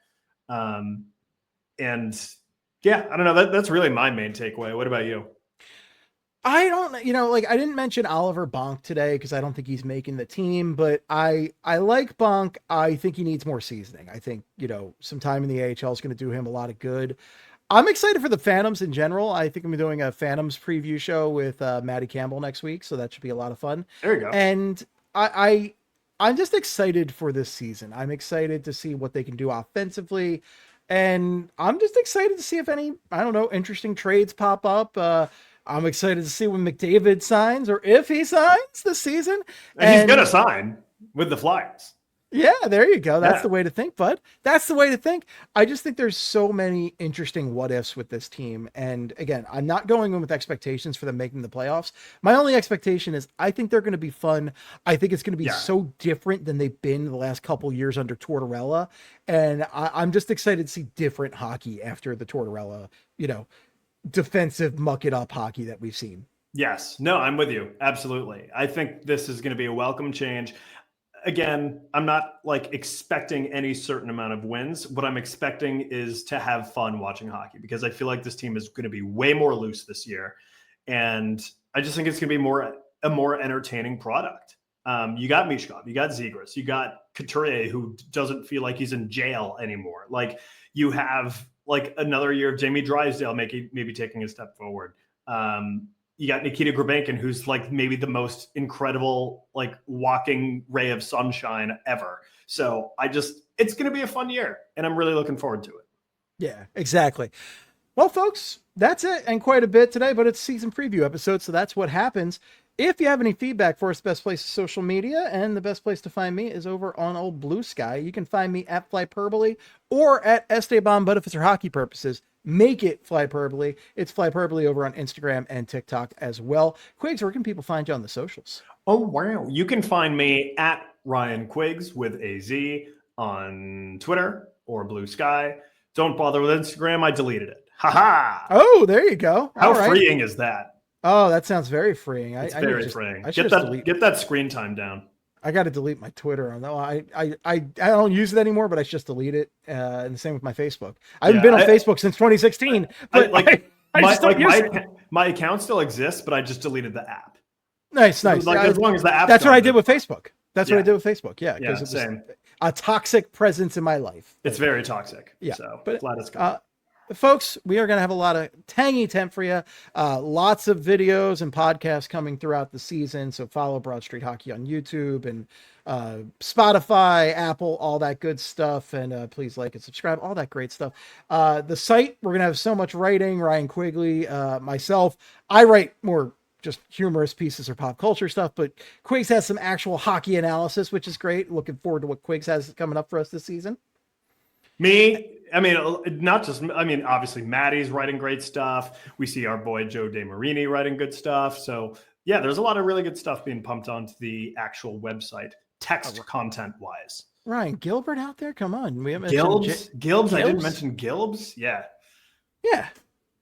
And yeah, I don't know. That's really my main takeaway. What about you? I don't, like I didn't mention Oliver Bonk today because I don't think he's making the team, but I like Bonk. I think he needs more seasoning. I think, some time in the AHL is going to do him a lot of good. I'm excited for the Phantoms in general. I think I'm doing a Phantoms preview show with Maddie Campbell next week, so that should be a lot of fun. There you go. And I'm just excited for this season. I'm excited to see what they can do offensively. And I'm just excited to see if any, I don't know, interesting trades pop up. I'm excited to see when McDavid signs or if he signs this season. And he's going to sign with the Flyers. Yeah, there you go. That's the way to think, bud. That's the way to think. I just think there's so many interesting what ifs with this team. And again, I'm not going in with expectations for them making the playoffs. My only expectation is I think they're going to be fun. I think it's going to be so different than they've been the last couple years under Tortorella. And I'm just excited to see different hockey after the Tortorella, defensive muck it up hockey that we've seen. Yes. No, I'm with you. Absolutely. I think this is going to be a welcome change. Again, I'm not expecting any certain amount of wins. What I'm expecting is to have fun watching hockey because I feel like this team is going to be way more loose this year. And I just think it's going to be a more entertaining product. You got Michkov, you got Zegras, you got Couturier, who doesn't feel like he's in jail anymore. You have another year of Jamie Drysdale maybe taking a step forward. You got Nikita Grabenkin, who's maybe the most incredible walking ray of sunshine ever. So it's going to be a fun year, and I'm really looking forward to it. Yeah, exactly. Well, folks, that's it, and quite a bit today, but it's a season preview episode, so that's what happens. If you have any feedback for us, best place is social media, and the best place to find me is over on old Blue Sky. You can find me at Flyperbole or at Esteban, but if it's for hockey purposes, make it Flyperbole. It's Flyperbole over on Instagram and TikTok as well. Quigs, where can people find you on the socials? Oh, wow. You can find me at Ryan Quigs with a Z on Twitter or Blue Sky. Don't bother with Instagram. I deleted it. Ha-ha! Oh, there you go. How freeing is that? Oh, that sounds very freeing. It's very freeing. Get that screen time down. I got to delete my Twitter. I don't use it anymore, but I just delete it. And the same with my Facebook. I haven't been on Facebook since 2016. But my account still exists, but I just deleted the app. Nice. As long as the app. That's what I did with Facebook. That's what I did with Facebook. Yeah, because it was a toxic presence in my life. It's very toxic. Yeah, so but glad it's gone. Folks, we are going to have a lot of tangy temp for you. Lots of videos and podcasts coming throughout the season. So follow Broad Street Hockey on YouTube and Spotify, Apple, all that good stuff. And please like and subscribe, all that great stuff. The site, we're going to have so much writing. Ryan Quigley, myself, I write more just humorous pieces or pop culture stuff, but Quigs has some actual hockey analysis, which is great. Looking forward to what Quigs has coming up for us this season. Obviously Maddie's writing great stuff. We see our boy Joe DeMarini writing good stuff. So yeah, there's a lot of really good stuff being pumped onto the actual website, text content wise. Ryan Gilbert out there, come on. We haven't Gilbs. I didn't mention Gilbs. Yeah.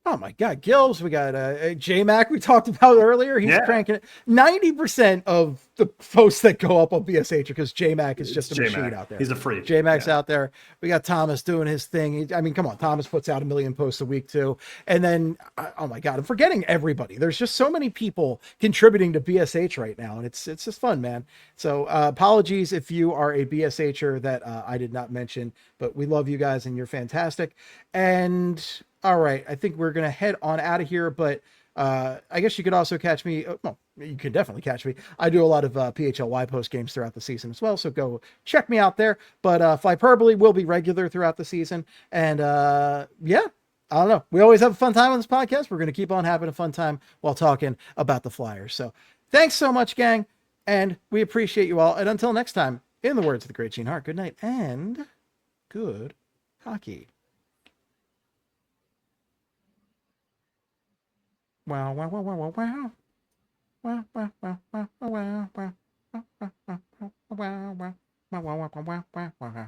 Oh my God, Gilbs. We got J-Mac we talked about earlier. He's cranking it. 90% of the posts that go up on BSH because J-Mac is just a machine out there. He's a freak. J-Mac's out there. We got Thomas doing his thing. Come on. Thomas puts out 1 million posts a week too. And then, oh my God, I'm forgetting everybody. There's just so many people contributing to BSH right now. And it's just fun, man. So apologies if you are a BSHer that I did not mention, but we love you guys and you're fantastic. And all right, I think we're going to head on out of here, but I guess you could also catch me. Well, you could definitely catch me. I do a lot of PHLY post games throughout the season as well, so go check me out there. But Flyperbole will be regular throughout the season. And I don't know. We always have a fun time on this podcast. We're going to keep on having a fun time while talking about the Flyers. So thanks so much, gang, and we appreciate you all. And until next time, in the words of the great Gene Hart, good night and good hockey. Wow, wow, wow, wow, wow, wow. Wow, wow, wow, wow, wow, wow, wow, wow, wow, wow, wow, wow, wow, wow, wow, wow, wow.